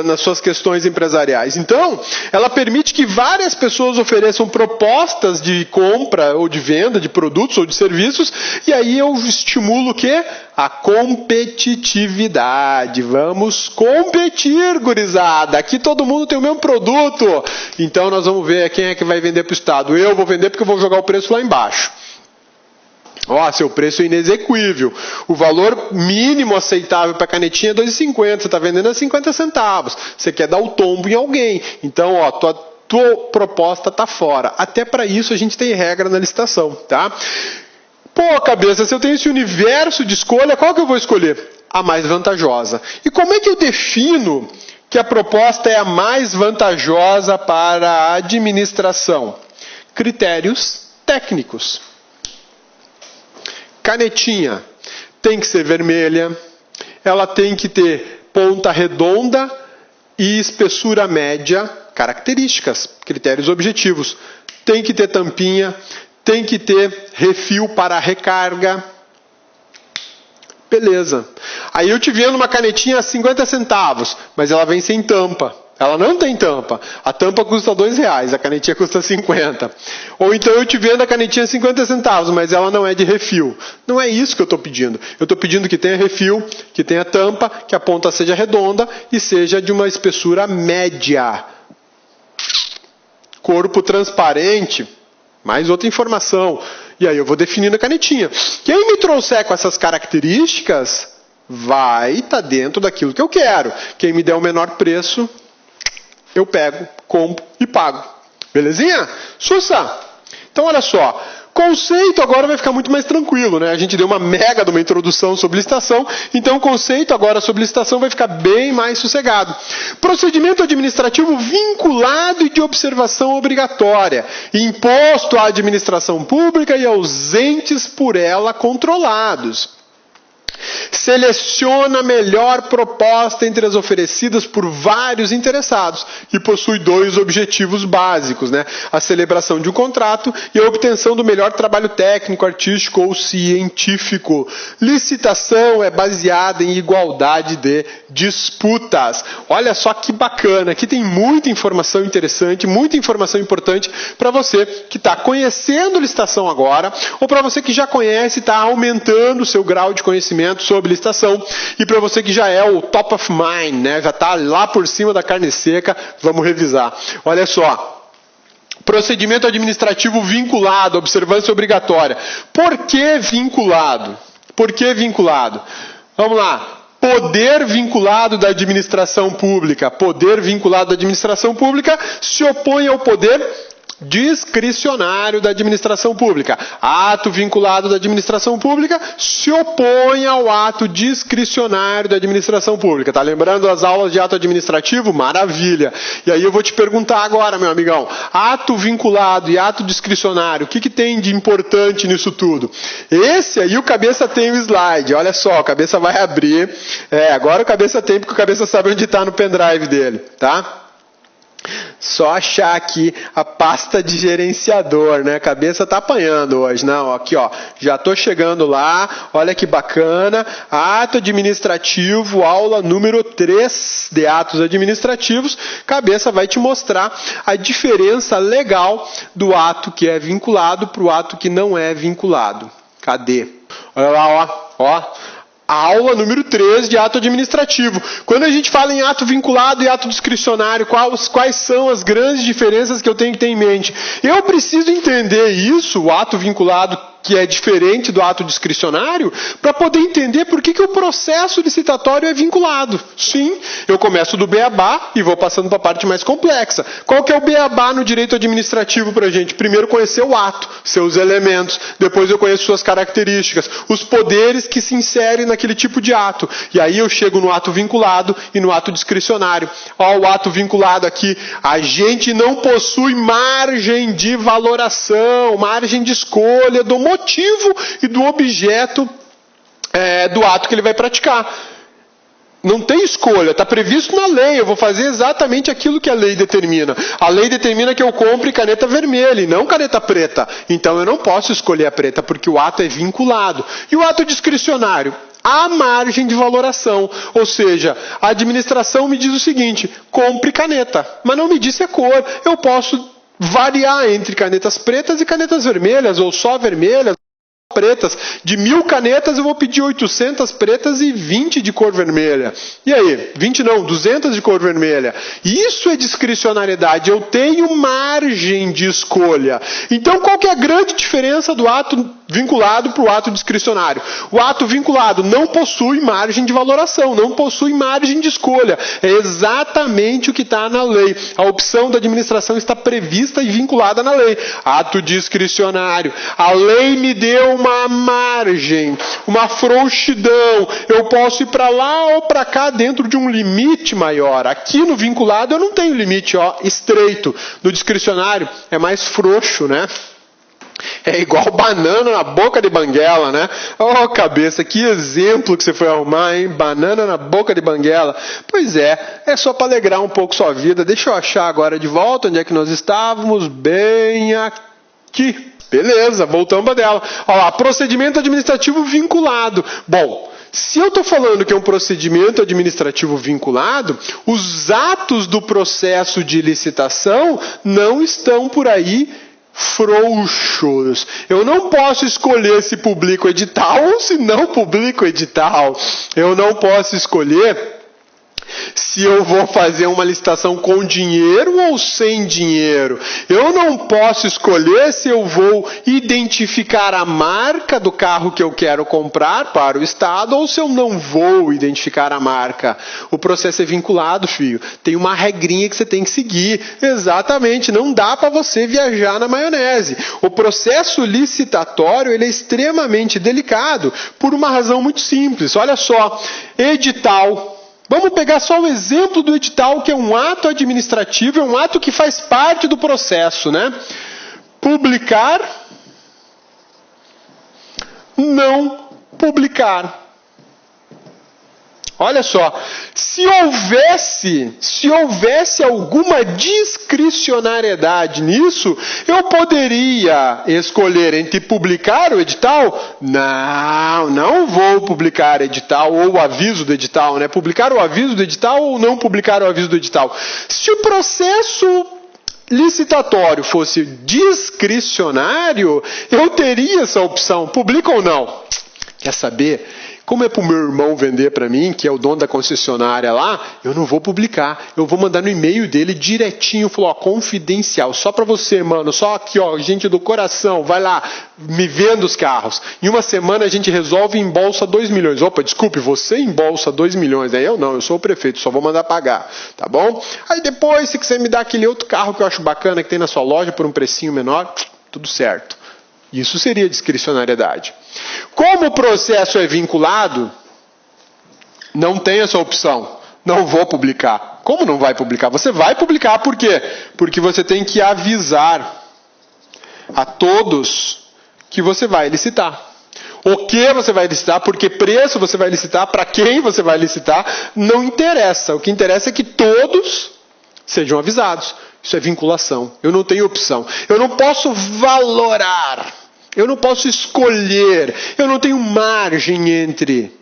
Speaker 1: nas suas questões empresariais? Então, ela permite que várias pessoas ofereçam propostas de compra ou de venda de produtos ou de serviços, e aí eu estimulo o quê? A competitividade. Vamos competir, gurizada. Aqui todo mundo tem o mesmo produto. Então nós vamos ver quem é que vai vender para o Estado. Eu vou vender porque eu vou jogar o preço lá embaixo. Ó, seu preço é inexequível. O valor mínimo aceitável para a canetinha é R$ 2,50. Você está vendendo a 50 centavos. Você quer dar o tombo em alguém. Então, ó, tua proposta está fora. Até para isso a gente tem regra na licitação, tá? Pô, cabeça, se eu tenho esse universo de escolha, qual que eu vou escolher? A mais vantajosa. E como é que eu defino que a proposta é a mais vantajosa para a administração? Critérios técnicos. Canetinha tem que ser vermelha, ela tem que ter ponta redonda e espessura média, características, critérios objetivos. Tem que ter tampinha, tem que ter refil para recarga. Beleza. Aí eu te vendo uma canetinha a 50 centavos, mas ela vem sem tampa. Ela não tem tampa. A tampa custa R$2, a canetinha custa 50. Ou então eu te vendo a canetinha a 50 centavos, mas ela não é de refil. Não é isso que eu estou pedindo. Eu estou pedindo que tenha refil, que tenha tampa, que a ponta seja redonda e seja de uma espessura média. Corpo transparente, mais outra informação. E aí eu vou definindo a canetinha. Quem me trouxer com essas características vai estar dentro daquilo que eu quero. Quem me der o menor preço, eu pego, compro e pago. Belezinha? Sussa! Então olha só, conceito agora vai ficar muito mais tranquilo, né? A gente deu uma mega de uma introdução sobre licitação, então o conceito agora sobre licitação vai ficar bem mais sossegado. Procedimento administrativo vinculado e de observação obrigatória, imposto à administração pública e aos entes por ela controlados. Seleciona a melhor proposta entre as oferecidas por vários interessados e possui 2 objetivos básicos, né? A celebração de um contrato e a obtenção do melhor trabalho técnico, artístico ou científico. Licitação é baseada em igualdade de disputas. Olha só que bacana, aqui tem muita informação interessante, muita informação importante para você que está conhecendo licitação agora ou para você que já conhece e está aumentando o seu grau de conhecimento sobre licitação, e para você que já é o top of mind, né? Já está lá por cima da carne seca, vamos revisar. Olha só, procedimento administrativo vinculado, observância obrigatória. Por que vinculado? Por que vinculado? Vamos lá. Poder vinculado da administração pública. Poder vinculado da administração pública se opõe ao poder discricionário da administração pública. Ato vinculado da administração pública se opõe ao ato discricionário da administração pública. Tá lembrando as aulas de ato administrativo? Maravilha! E aí eu vou te perguntar agora, meu amigão, ato vinculado e ato discricionário, o que tem de importante nisso tudo? Esse aí o cabeça tem o slide, olha só, o cabeça vai abrir. Agora o cabeça tem, porque o cabeça sabe onde está no pendrive dele, tá? Só achar aqui a pasta de gerenciador, né? A cabeça tá apanhando hoje. Não, aqui ó, já tô chegando lá, olha que bacana. Ato administrativo, aula número 3 de atos administrativos. Cabeça vai te mostrar a diferença legal do ato que é vinculado para o ato que não é vinculado. Cadê? Olha lá, ó. A aula número 3 de ato administrativo. Quando a gente fala em ato vinculado e ato discricionário, quais são as grandes diferenças que eu tenho que ter em mente? Eu preciso entender isso, o ato vinculado, que é diferente do ato discricionário, para poder entender por que o processo licitatório é vinculado. Sim, eu começo do beabá e vou passando para a parte mais complexa. Qual que é o beabá no direito administrativo para a gente? Primeiro conhecer o ato, seus elementos, depois eu conheço suas características, os poderes que se inserem naquele tipo de ato. E aí eu chego no ato vinculado e no ato discricionário. Ó, o ato vinculado aqui, a gente não possui margem de valoração, margem de escolha do motivo e do objeto do ato que ele vai praticar. Não tem escolha, está previsto na lei, eu vou fazer exatamente aquilo que a lei determina. A lei determina que eu compre caneta vermelha e não caneta preta. Então eu não posso escolher a preta, porque o ato é vinculado. E o ato discricionário? Há margem de valoração, ou seja, a administração me diz o seguinte, compre caneta, mas não me disse a cor. Eu posso variar entre canetas pretas e canetas vermelhas, ou só vermelhas, pretas. De 1000 canetas eu vou pedir 800 pretas e 20 de cor vermelha. E aí? 20 não, 200 de cor vermelha. Isso é discricionariedade. Eu tenho margem de escolha. Então qual que é a grande diferença do ato vinculado para o ato discricionário? O ato vinculado não possui margem de valoração, não possui margem de escolha. É exatamente o que está na lei. A opção da administração está prevista e vinculada na lei. Ato discricionário. A lei me deu uma margem, uma frouxidão. Eu posso ir para lá ou para cá dentro de um limite maior. Aqui no vinculado eu não tenho limite estreito. No discricionário é mais frouxo, né? É igual banana na boca de banguela, né? Oh, cabeça, que exemplo que você foi arrumar, hein? Banana na boca de banguela. Pois é só para alegrar um pouco sua vida. Deixa eu achar agora de volta onde é que nós estávamos. Bem aqui. Beleza, voltamos para dela. Olha lá, procedimento administrativo vinculado. Bom, se eu estou falando que é um procedimento administrativo vinculado, os atos do processo de licitação não estão por aí frouxos. Eu não posso escolher se publico edital ou se não publico edital. Eu não posso escolher se eu vou fazer uma licitação com dinheiro ou sem dinheiro. Eu não posso escolher se eu vou identificar a marca do carro que eu quero comprar para o Estado ou se eu não vou identificar a marca. O processo é vinculado, filho. Tem uma regrinha que você tem que seguir. Exatamente. Não dá para você viajar na maionese. O processo licitatório ele é extremamente delicado por uma razão muito simples. Olha só. Edital. Vamos pegar só o exemplo do edital, que é um ato administrativo, é um ato que faz parte do processo, né? Publicar, não publicar. Olha só, se houvesse alguma discricionariedade nisso, eu poderia escolher entre publicar o edital? Não vou publicar edital ou o aviso do edital, né? Publicar o aviso do edital ou não publicar o aviso do edital. Se o processo licitatório fosse discricionário, eu teria essa opção, publica ou não? Quer saber? Como é para o meu irmão vender para mim, que é o dono da concessionária lá, eu não vou publicar. Eu vou mandar no e-mail dele direitinho, falou, confidencial, só para você, mano, só aqui, gente do coração, vai lá, me venda os carros. Em uma semana a gente resolve e embolsa 2 milhões. Opa, desculpe, você embolsa 2 milhões, aí eu não, eu sou o prefeito, só vou mandar pagar, tá bom? Aí depois, se quiser me dar aquele outro carro que eu acho bacana, que tem na sua loja por um precinho menor, tudo certo. Isso seria discricionariedade. Como o processo é vinculado, não tem essa opção. Não vou publicar. Como não vai publicar? Você vai publicar, por quê? Porque você tem que avisar a todos que você vai licitar. O que você vai licitar, por que preço você vai licitar, para quem você vai licitar, não interessa. O que interessa é que todos sejam avisados. Isso é vinculação. Eu não tenho opção. Eu não posso valorar. Eu não posso escolher. Eu não tenho margem entre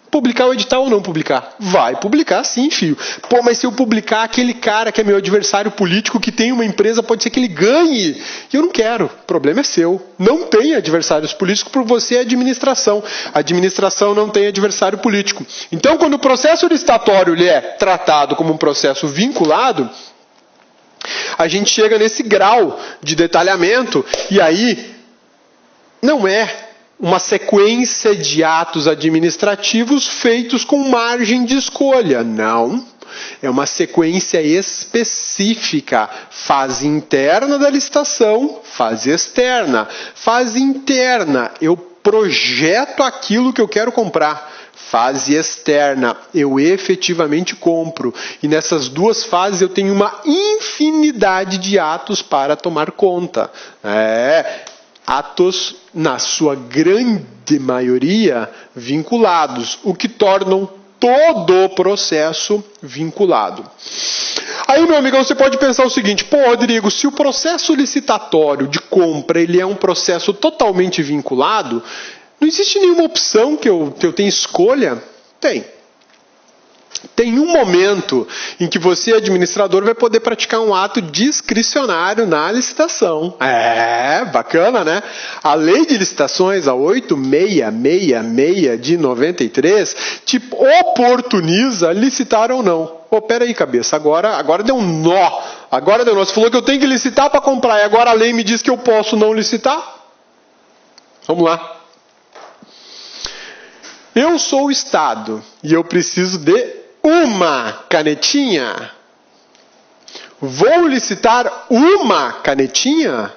Speaker 1: publicar o edital ou não publicar. Vai publicar sim, filho. Pô, mas se eu publicar aquele cara que é meu adversário político, que tem uma empresa, pode ser que ele ganhe. E eu não quero. O problema é seu. Não tem adversários políticos porque você é administração. A administração não tem adversário político. Então, quando o processo licitatório ele é tratado como um processo vinculado, a gente chega nesse grau de detalhamento e aí não é uma sequência de atos administrativos feitos com margem de escolha. Não. É uma sequência específica. Fase interna da licitação, fase externa. Fase interna, eu projeto aquilo que eu quero comprar. Fase externa, eu efetivamente compro. E nessas duas fases eu tenho uma infinidade de atos para tomar conta. Atos, na sua grande maioria, vinculados, o que tornam todo o processo vinculado. Aí, meu amigão, você pode pensar o seguinte: pô, Rodrigo, se o processo licitatório de compra ele é um processo totalmente vinculado, não existe nenhuma opção que eu tenha escolha? Tem. Tem um momento em que você, administrador, vai poder praticar um ato discricionário na licitação. É, bacana, né? A lei de licitações, a 8666 de 93, te oportuniza licitar ou não. Pô, peraí, cabeça, agora deu um nó. Agora deu um nó. Você falou que eu tenho que licitar para comprar, e agora a lei me diz que eu posso não licitar? Vamos lá. Eu sou o Estado e eu preciso de uma canetinha. Vou licitar uma canetinha?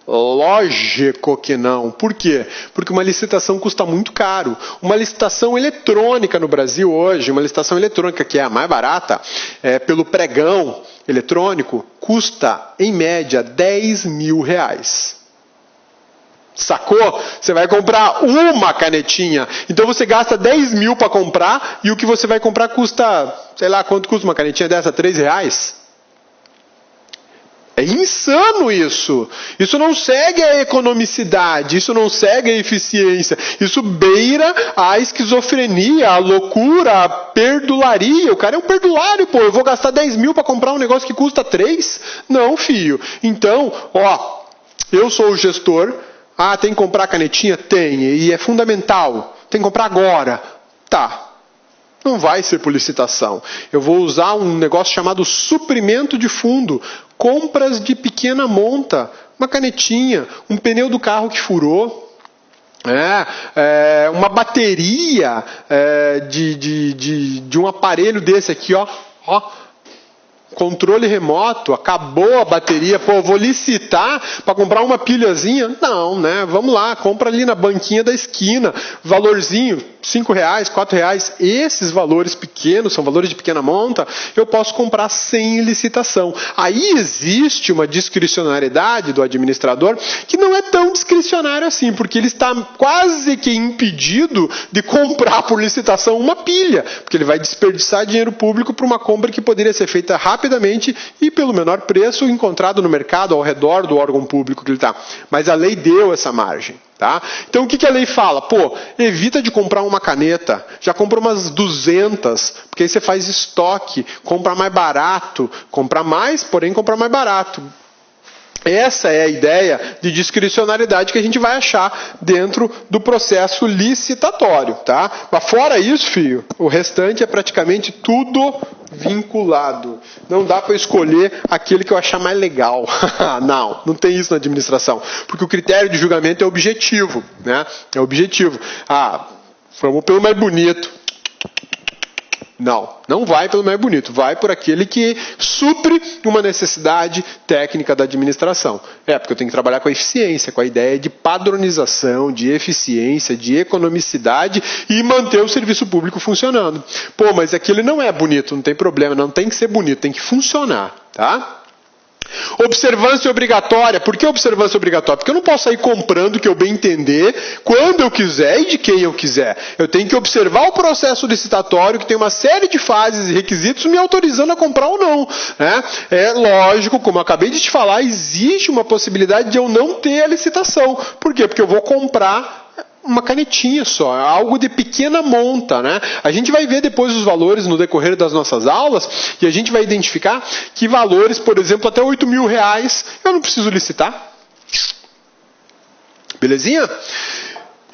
Speaker 1: Lógico que não. Por quê? Porque uma licitação custa muito caro. Uma licitação eletrônica no Brasil hoje, uma licitação eletrônica que é a mais barata, pelo pregão eletrônico, custa em média R$10.000. Sacou? Você vai comprar uma canetinha. Então você gasta 10 mil para comprar e o que você vai comprar custa, sei lá, quanto custa uma canetinha dessa? R$3? É insano isso. Isso não segue a economicidade, isso não segue a eficiência. Isso beira a esquizofrenia, a loucura, a perdularia. O cara é um perdulário, pô. Eu vou gastar 10 mil para comprar um negócio que custa 3? Não, filho. Então, ó, eu sou o gestor. Ah, tem que comprar canetinha? Tem, e é fundamental. Tem que comprar agora. Tá. Não vai ser por licitação. Eu vou usar um negócio chamado suprimento de fundo. Compras de pequena monta. Uma canetinha, um pneu do carro que furou. Uma bateria de um aparelho desse aqui, ó. Controle remoto, acabou a bateria, pô, eu vou licitar para comprar uma pilhazinha? Não, né? Vamos lá, compra ali na banquinha da esquina, valorzinho, R$5, R$4, esses valores pequenos, são valores de pequena monta, eu posso comprar sem licitação. Aí existe uma discricionariedade do administrador que não é tão discricionário assim, porque ele está quase que impedido de comprar por licitação uma pilha, porque ele vai desperdiçar dinheiro público para uma compra que poderia ser feita rapidamente e pelo menor preço encontrado no mercado ao redor do órgão público que ele está. Mas a lei deu essa margem. Tá? Então o que a lei fala? Pô, evita de comprar uma caneta, já compra umas 200, porque aí você faz estoque, compra mais barato, compra mais, porém compra mais barato. Essa é a ideia de discricionariedade que a gente vai achar dentro do processo licitatório, tá? Mas fora isso, filho, o restante é praticamente tudo vinculado. Não dá para escolher aquele que eu achar mais legal. Não tem isso na administração, porque o critério de julgamento é objetivo, né? É objetivo. Vamos pelo mais bonito. Não vai pelo mais bonito, vai por aquele que supre uma necessidade técnica da administração. Porque eu tenho que trabalhar com a eficiência, com a ideia de padronização, de eficiência, de economicidade e manter o serviço público funcionando. Pô, mas aquele não é bonito, não tem problema, não tem que ser bonito, tem que funcionar, tá? Observância obrigatória. Por que observância obrigatória? Porque eu não posso sair comprando o que eu bem entender, quando eu quiser e de quem eu quiser. Eu tenho que observar o processo licitatório, que tem uma série de fases e requisitos me autorizando a comprar ou não. Né? É lógico, como eu acabei de te falar, existe uma possibilidade de eu não ter a licitação. Por quê? Porque eu vou comprar uma canetinha só, algo de pequena monta, né? A gente vai ver depois os valores no decorrer das nossas aulas e a gente vai identificar que valores, por exemplo, até R$8.000 eu não preciso licitar. Belezinha?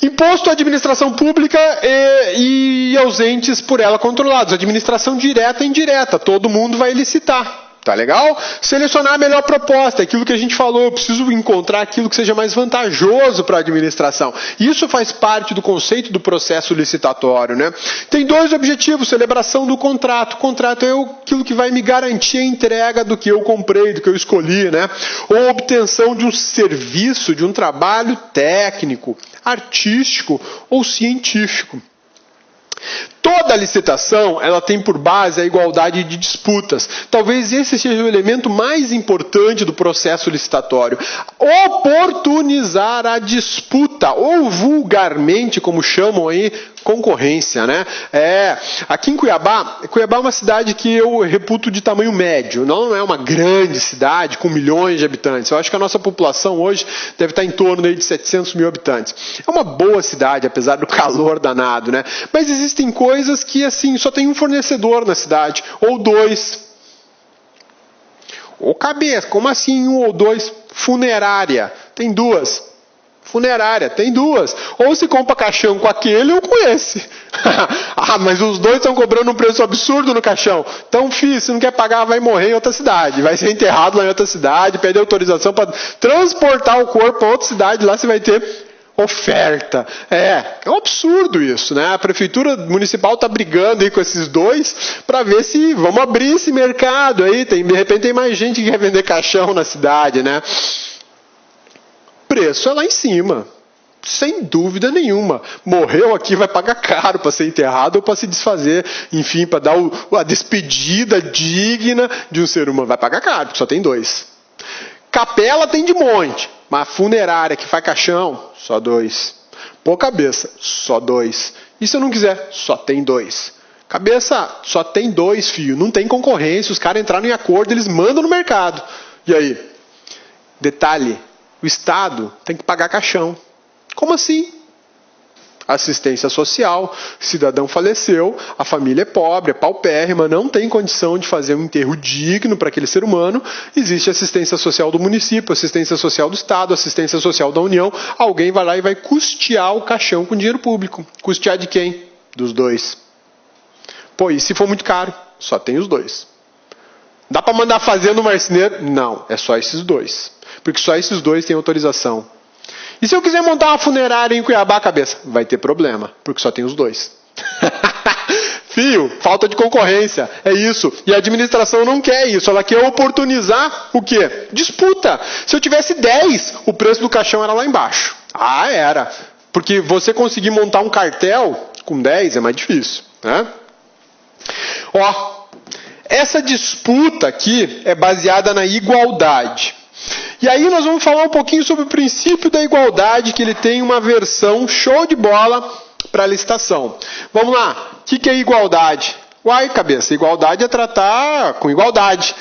Speaker 1: Imposto à administração pública e ausentes por ela controlados. Administração direta e indireta, todo mundo vai licitar. Tá legal? Selecionar a melhor proposta, aquilo que a gente falou, eu preciso encontrar aquilo que seja mais vantajoso para a administração. Isso faz parte do conceito do processo licitatório, né? Tem 2 objetivos: celebração do contrato. O contrato é aquilo que vai me garantir a entrega do que eu comprei, do que eu escolhi, né? Ou obtenção de um serviço, de um trabalho técnico, artístico ou científico. Toda licitação, ela tem por base a igualdade de disputas. Talvez esse seja o elemento mais importante do processo licitatório. Oportunizar a disputa, ou vulgarmente, como chamam aí, concorrência, né? Aqui em Cuiabá é uma cidade que eu reputo de tamanho médio. Não é uma grande cidade com milhões de habitantes. Eu acho que a nossa população hoje deve estar em torno aí de 700 mil habitantes. É uma boa cidade, apesar do calor danado, né? Mas existem coisas que, assim, só tem um fornecedor na cidade, ou dois. Ô cabeça, como assim um ou dois? Funerária, tem duas. Funerária, tem duas. Ou se compra caixão com aquele ou com esse. Mas os dois estão cobrando um preço absurdo no caixão. Então, filho, se não quer pagar, vai morrer em outra cidade. Vai ser enterrado lá em outra cidade, pede autorização para transportar o corpo para outra cidade. Lá você vai ter oferta. É um absurdo isso, né? A prefeitura municipal está brigando aí com esses dois para ver se vamos abrir esse mercado aí. De repente tem mais gente que quer vender caixão na cidade, né? Preço é lá em cima, sem dúvida nenhuma. Morreu aqui, vai pagar caro para ser enterrado ou para se desfazer, enfim, para dar a despedida digna de um ser humano. Vai pagar caro, porque só tem dois. Capela tem de monte, mas funerária que faz caixão, só dois. Pô, cabeça, só dois. E se eu não quiser, só tem dois. Cabeça, só tem dois, filho. Não tem concorrência, os caras entraram em acordo, eles mandam no mercado. E aí? Detalhe. O Estado tem que pagar caixão. Como assim? Assistência social, cidadão faleceu, a família é pobre, é paupérrima, não tem condição de fazer um enterro digno para aquele ser humano. Existe assistência social do município, assistência social do Estado, assistência social da União. Alguém vai lá e vai custear o caixão com dinheiro público. Custear de quem? Dos dois. Pô, e se for muito caro? Só tem os dois. Dá para mandar fazer no marceneiro? Não, é só esses dois. Porque só esses dois têm autorização. E se eu quiser montar uma funerária em Cuiabá, cabeça? Vai ter problema, porque só tem os dois. Fio, falta de concorrência, é isso. E a administração não quer isso, ela quer oportunizar o quê? Disputa. Se eu tivesse 10, o preço do caixão era lá embaixo. Era. Porque você conseguir montar um cartel com 10 é mais difícil, né? Essa disputa aqui é baseada na igualdade. E aí nós vamos falar um pouquinho sobre o princípio da igualdade, que ele tem uma versão show de bola para a licitação. Vamos lá, o que é igualdade? Cabeça, igualdade é tratar com igualdade.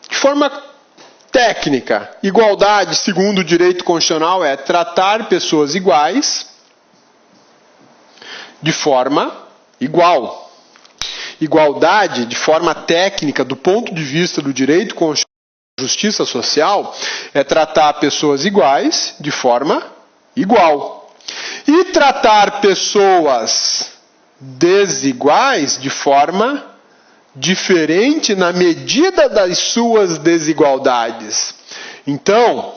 Speaker 1: De forma técnica, igualdade, segundo o direito constitucional, é tratar pessoas iguais de forma igual. Igualdade, de forma técnica, do ponto de vista do direito constitucional, justiça social, é tratar pessoas iguais de forma igual. E tratar pessoas desiguais de forma diferente na medida das suas desigualdades. Então,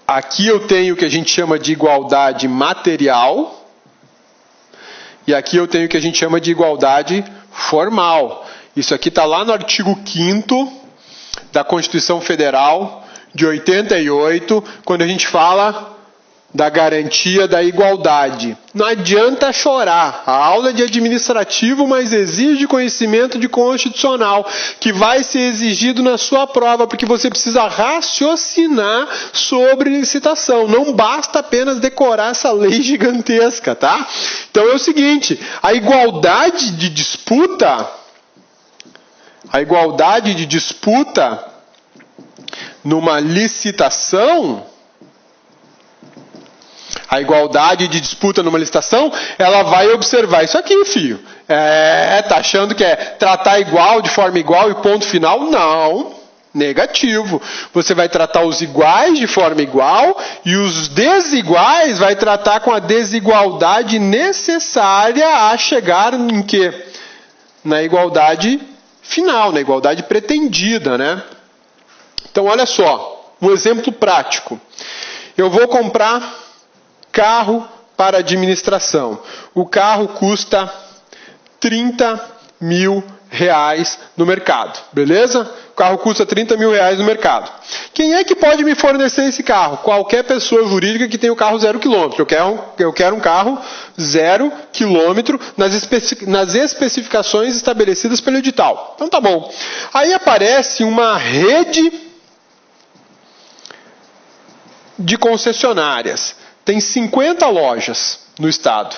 Speaker 1: aqui eu tenho o que a gente chama de igualdade material e aqui eu tenho o que a gente chama de igualdade formal. Isso aqui está lá no artigo 5º da Constituição Federal de 88, quando a gente fala da garantia da igualdade. Não adianta chorar. A aula é de administrativo, mas exige conhecimento de constitucional, que vai ser exigido na sua prova, porque você precisa raciocinar sobre licitação. Não basta apenas decorar essa lei gigantesca, tá? Então é o seguinte, a igualdade de disputa numa licitação, ela vai observar isso aqui, filho. Tá achando que é tratar igual, de forma igual e ponto final? Não, negativo. Você vai tratar os iguais de forma igual e os desiguais vai tratar com a desigualdade necessária a chegar em quê? Na igualdade final, na igualdade pretendida, né? Então, olha só, um exemplo prático. Eu vou comprar carro para administração. O carro custa R$30 mil. reais no mercado, beleza? O carro custa 30 mil reais no mercado. Quem é que pode me fornecer esse carro? Qualquer pessoa jurídica que tenha o carro 0 km. Eu quero um carro 0 km nas especificações estabelecidas pelo edital. Então tá bom. Aí aparece uma rede de concessionárias. Tem 50 lojas no estado.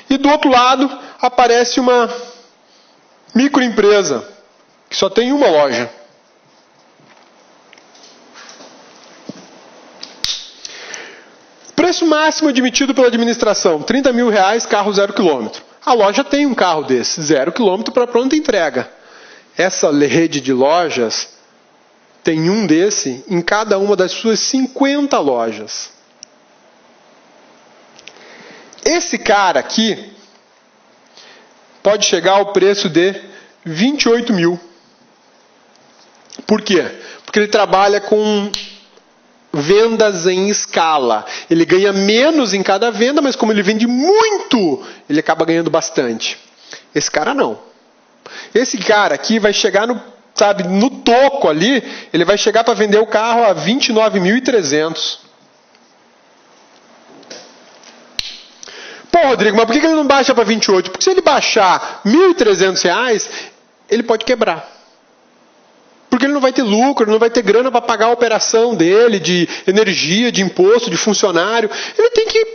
Speaker 1: E do outro lado aparece uma microempresa que só tem uma loja. Preço máximo admitido pela administração, 30 mil reais, carro 0 km. A loja tem um carro desse, 0 km para pronta entrega. Essa rede de lojas tem um desse em cada uma das suas 50 lojas. Esse cara aqui pode chegar ao preço de 28 mil. Por quê? Porque ele trabalha com vendas em escala. Ele ganha menos em cada venda, mas como ele vende muito, ele acaba ganhando bastante. Esse cara não. Esse cara aqui vai chegar no toco ali, ele vai chegar para vender o carro a 29.300. Pô, Rodrigo, mas por que ele não baixa para 28? Porque se ele baixar R$1.300, ele pode quebrar. Porque ele não vai ter lucro, ele não vai ter grana para pagar a operação dele, de energia, de imposto, de funcionário. Ele tem que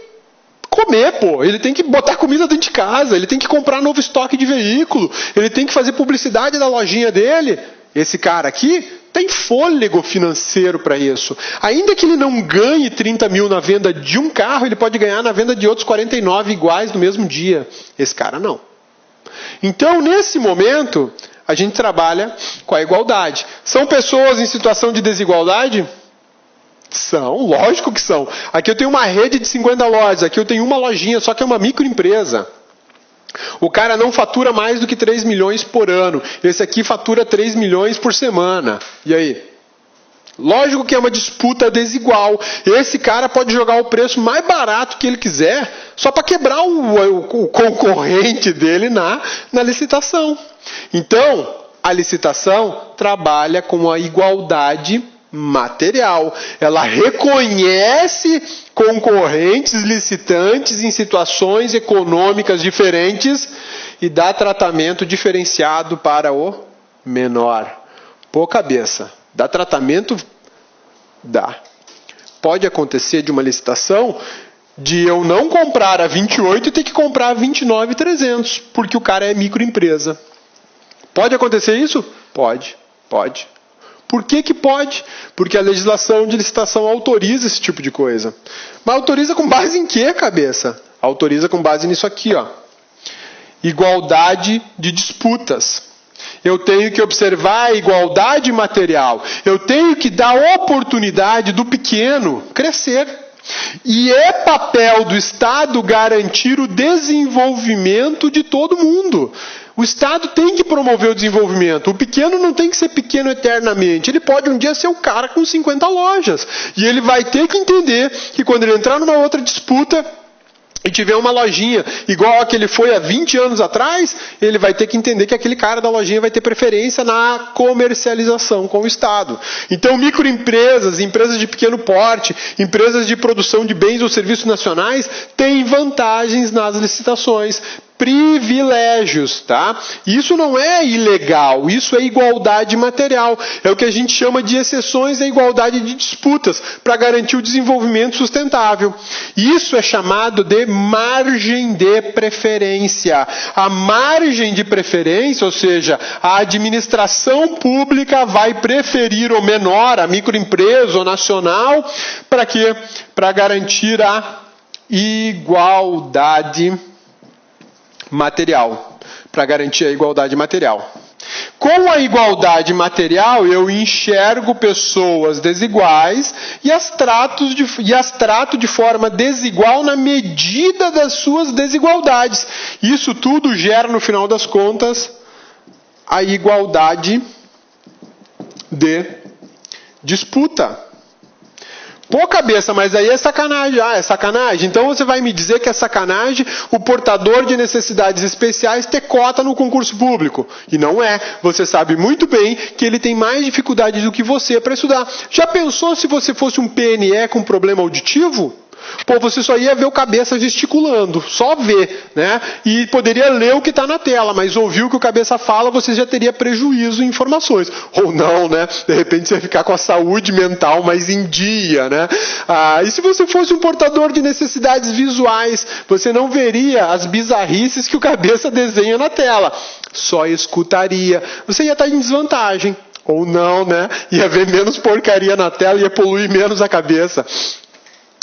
Speaker 1: comer, pô. Ele tem que botar comida dentro de casa, ele tem que comprar novo estoque de veículo, ele tem que fazer publicidade da lojinha dele. Esse cara aqui tem fôlego financeiro para isso. Ainda que ele não ganhe 30 mil na venda de um carro, ele pode ganhar na venda de outros 49 iguais no mesmo dia. Esse cara não. Então, nesse momento, a gente trabalha com a igualdade. São pessoas em situação de desigualdade? São, lógico que são. Aqui eu tenho uma rede de 50 lojas, aqui eu tenho uma lojinha, só que é uma microempresa. O cara não fatura mais do que 3 milhões por ano. Esse aqui fatura 3 milhões por semana. E aí? Lógico que é uma disputa desigual. Esse cara pode jogar o preço mais barato que ele quiser, só para quebrar o concorrente dele na licitação. Então, a licitação trabalha com a igualdade material. Ela reconhece concorrentes licitantes em situações econômicas diferentes e dá tratamento diferenciado para o menor. Pô, cabeça. Dá tratamento? Dá. Pode acontecer de uma licitação de eu não comprar a 28 e ter que comprar a 29.300, porque o cara é microempresa. Pode acontecer isso? Pode. Por que pode? Porque a legislação de licitação autoriza esse tipo de coisa. Mas autoriza com base em quê, cabeça? Autoriza com base nisso aqui, ó. Igualdade de disputas. Eu tenho que observar a igualdade material. Eu tenho que dar oportunidade do pequeno crescer. E é papel do Estado garantir o desenvolvimento de todo mundo. O Estado tem que promover o desenvolvimento. O pequeno não tem que ser pequeno eternamente. Ele pode um dia ser o cara com 50 lojas. E ele vai ter que entender que quando ele entrar numa outra disputa e tiver uma lojinha igual a que ele foi há 20 anos atrás, ele vai ter que entender que aquele cara da lojinha vai ter preferência na comercialização com o Estado. Então, microempresas, empresas de pequeno porte, empresas de produção de bens ou serviços nacionais têm vantagens nas licitações. Privilégios, tá? Isso não é ilegal, isso é igualdade material. É o que a gente chama de exceções à igualdade de disputas, para garantir o desenvolvimento sustentável. Isso é chamado de margem de preferência. A margem de preferência, ou seja, a administração pública vai preferir o menor, a microempresa ou nacional, para quê? Para garantir a igualdade material, para garantir a igualdade material. Com a igualdade material, eu enxergo pessoas desiguais e as trato de forma desigual na medida das suas desigualdades. Isso tudo gera, no final das contas, a igualdade de disputa. Pô, cabeça, mas aí é sacanagem. Ah, é sacanagem? Então você vai me dizer que é sacanagem o portador de necessidades especiais ter cota no concurso público. E não é. Você sabe muito bem que ele tem mais dificuldade do que você para estudar. Já pensou se você fosse um PNE com problema auditivo? Pô, você só ia ver o cabeça gesticulando, só ver, né? E poderia ler o que está na tela, mas ouvir o que o cabeça fala, você já teria prejuízo em informações. Ou não, né? De repente você ia ficar com a saúde mental mais em dia, né? E se você fosse um portador de necessidades visuais, você não veria as bizarrices que o cabeça desenha na tela, só escutaria. Você ia estar em desvantagem. Ou não, né? Ia ver menos porcaria na tela, ia poluir menos a cabeça.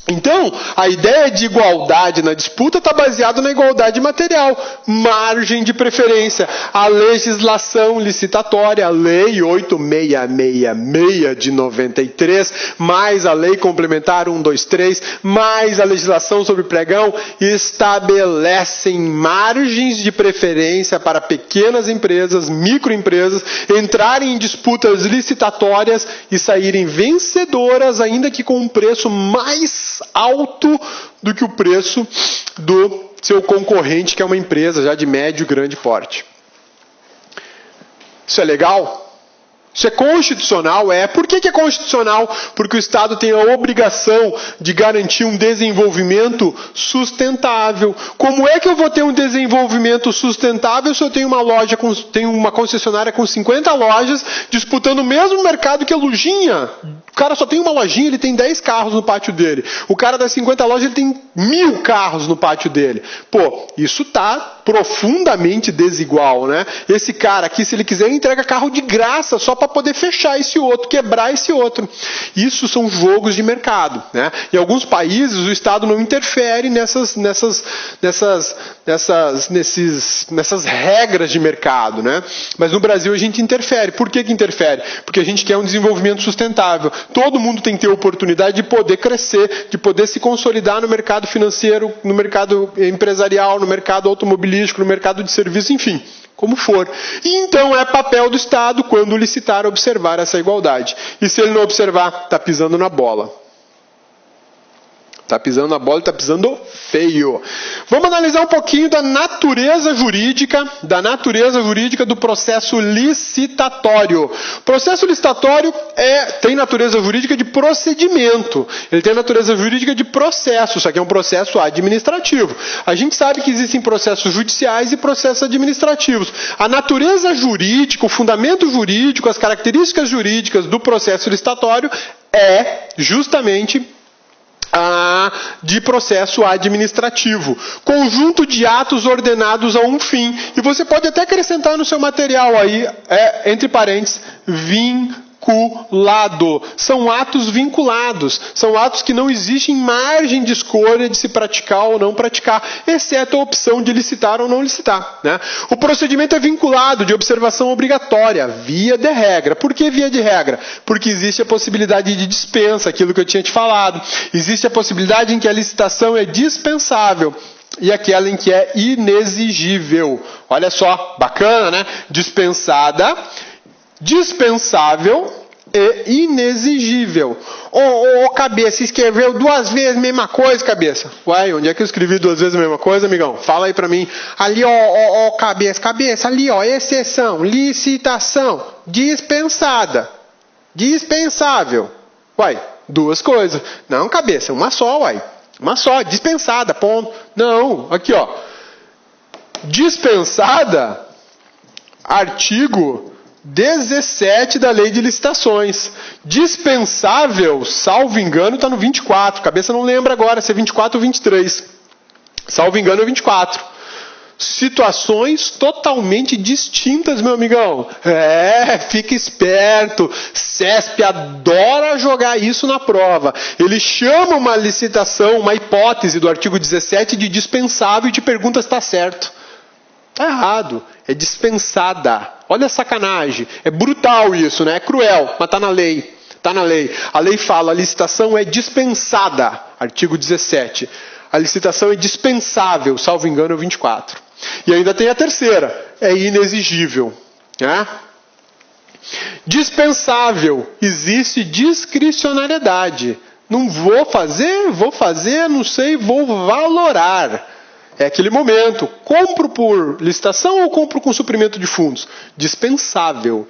Speaker 1: Então, a ideia de igualdade na disputa está baseada na igualdade material, margem de preferência, a legislação licitatória, a Lei 8666 de 93, mais a Lei Complementar 123, mais a legislação sobre pregão, estabelecem margens de preferência para pequenas empresas, microempresas, entrarem em disputas licitatórias e saírem vencedoras, ainda que com um preço mais alto do que o preço do seu concorrente, que é uma empresa já de médio e grande porte. Isso é legal? Isso é constitucional? Por que é constitucional? Porque o Estado tem a obrigação de garantir um desenvolvimento sustentável. Como é que eu vou ter um desenvolvimento sustentável se eu tenho tenho uma concessionária com 50 lojas disputando o mesmo mercado que a Lujinha? O cara só tem uma lojinha, ele tem 10 carros no pátio dele. O cara das 50 lojas, ele tem 1000 carros no pátio dele. Pô, isso está profundamente desigual, né? Esse cara aqui, se ele quiser, ele entrega carro de graça só para poder fechar esse outro, quebrar esse outro. Isso são jogos de mercado, né? Em alguns países, o Estado não interfere nessas regras de mercado, né? Mas no Brasil a gente interfere. Por que interfere? Porque a gente quer um desenvolvimento sustentável. Todo mundo tem que ter oportunidade de poder crescer, de poder se consolidar no mercado financeiro, no mercado empresarial, no mercado automobilístico, no mercado de serviço, enfim, como for. E então é papel do Estado, quando licitar, observar essa igualdade. E se ele não observar, está pisando na bola. Está pisando na bola e está pisando feio. Vamos analisar um pouquinho da natureza jurídica do processo licitatório. O processo licitatório tem natureza jurídica de procedimento. Ele tem natureza jurídica de processo. Isso aqui é um processo administrativo. A gente sabe que existem processos judiciais e processos administrativos. A natureza jurídica, o fundamento jurídico, as características jurídicas do processo licitatório é justamente de processo administrativo. Conjunto de atos ordenados a um fim. E você pode até acrescentar no seu material aí, entre parênteses, vinculado. São atos vinculados. São atos que não existe margem de escolha de se praticar ou não praticar, exceto a opção de licitar ou não licitar, né? O procedimento é vinculado de observação obrigatória, via de regra. Por que via de regra? Porque existe a possibilidade de dispensa, aquilo que eu tinha te falado. Existe a possibilidade em que a licitação é dispensável e aquela em que é inexigível. Olha só, bacana, né? Dispensada, dispensável e inexigível. Cabeça, escreveu 2 vezes a mesma coisa, cabeça. Uai, onde é que eu escrevi 2 vezes a mesma coisa, amigão? Fala aí pra mim. Ali, cabeça, ali, exceção, licitação, dispensada, dispensável. Uai, 2 coisas. Não, cabeça, uma só, uai. Uma só, dispensada, ponto. Não, aqui, dispensada, artigo 17 da Lei de Licitações. Dispensável, salvo engano, está no 24. Cabeça não lembra agora se é 24 ou 23. Salvo engano é 24. Situações totalmente distintas, meu amigão. Fica esperto. CESP adora jogar isso na prova. Ele chama uma licitação, uma hipótese do artigo 17 de dispensável e te pergunta se está certo. Está errado. É dispensada. Olha a sacanagem. É brutal isso, né? É cruel, mas está na lei. Está na lei. A lei fala, a licitação é dispensada. Artigo 17. A licitação é dispensável, salvo engano, é o 24. E ainda tem a terceira. É inexigível. Né? Dispensável. Existe discricionariedade. Não vou fazer, não sei, vou valorar. É aquele momento. Compro por licitação ou compro com suprimento de fundos? Dispensável.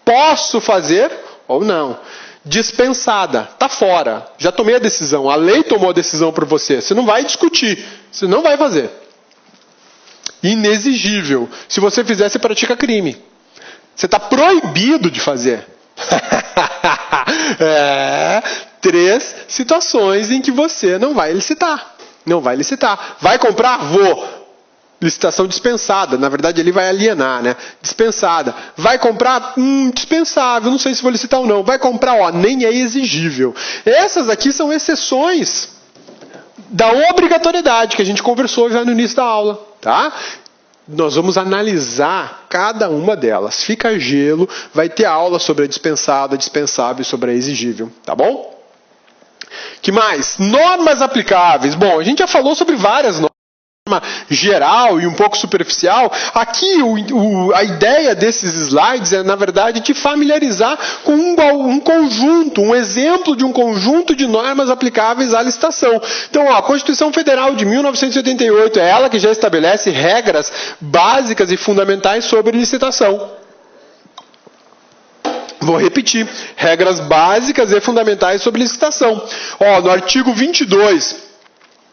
Speaker 1: Posso fazer ou não? Dispensada. Está fora. Já tomei a decisão. A lei tomou a decisão por você. Você não vai discutir. Você não vai fazer. Inexigível. Se você fizer, você pratica crime. Você está proibido de fazer. 3 situações em que você não vai licitar. Não vai licitar. Vai comprar? Vou. Licitação dispensada. Na verdade, ele vai alienar, né? Dispensada. Vai comprar? Dispensável. Não sei se vou licitar ou não. Vai comprar? Nem é exigível. Essas aqui são exceções da obrigatoriedade que a gente conversou já no início da aula, tá? Nós vamos analisar cada uma delas. Fica a gelo. Vai ter aula sobre a dispensada, dispensável e sobre a exigível, tá bom? Que mais? Normas aplicáveis. Bom, a gente já falou sobre várias normas. Geral e um pouco superficial. Aqui a ideia desses slides é, na verdade, te familiarizar com um conjunto, um exemplo de um conjunto de normas aplicáveis à licitação. Então, a Constituição Federal de 1988 é ela que já estabelece regras básicas e fundamentais sobre licitação. Vou repetir. Regras básicas e fundamentais sobre licitação. No artigo 22,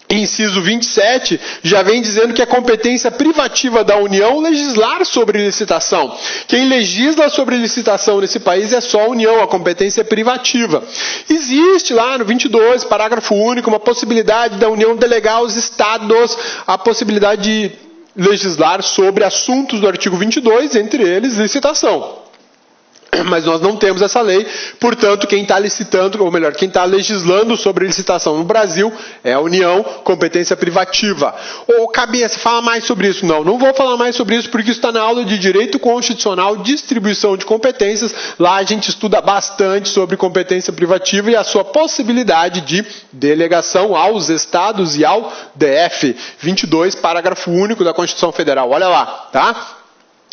Speaker 1: inciso 27, já vem dizendo que é competência privativa da União legislar sobre licitação. Quem legisla sobre licitação nesse país é só a União, a competência é privativa. Existe lá no 22, parágrafo único, uma possibilidade da União delegar aos estados a possibilidade de legislar sobre assuntos do artigo 22, entre eles licitação. Mas nós não temos essa lei, portanto, quem está licitando, ou melhor, quem está legislando sobre licitação no Brasil é a União, competência privativa. Cabeça, fala mais sobre isso. Não vou falar mais sobre isso, porque isso está na aula de Direito Constitucional, Distribuição de Competências. Lá a gente estuda bastante sobre competência privativa e a sua possibilidade de delegação aos estados e ao DF. 22, parágrafo único da Constituição Federal. Olha lá, tá?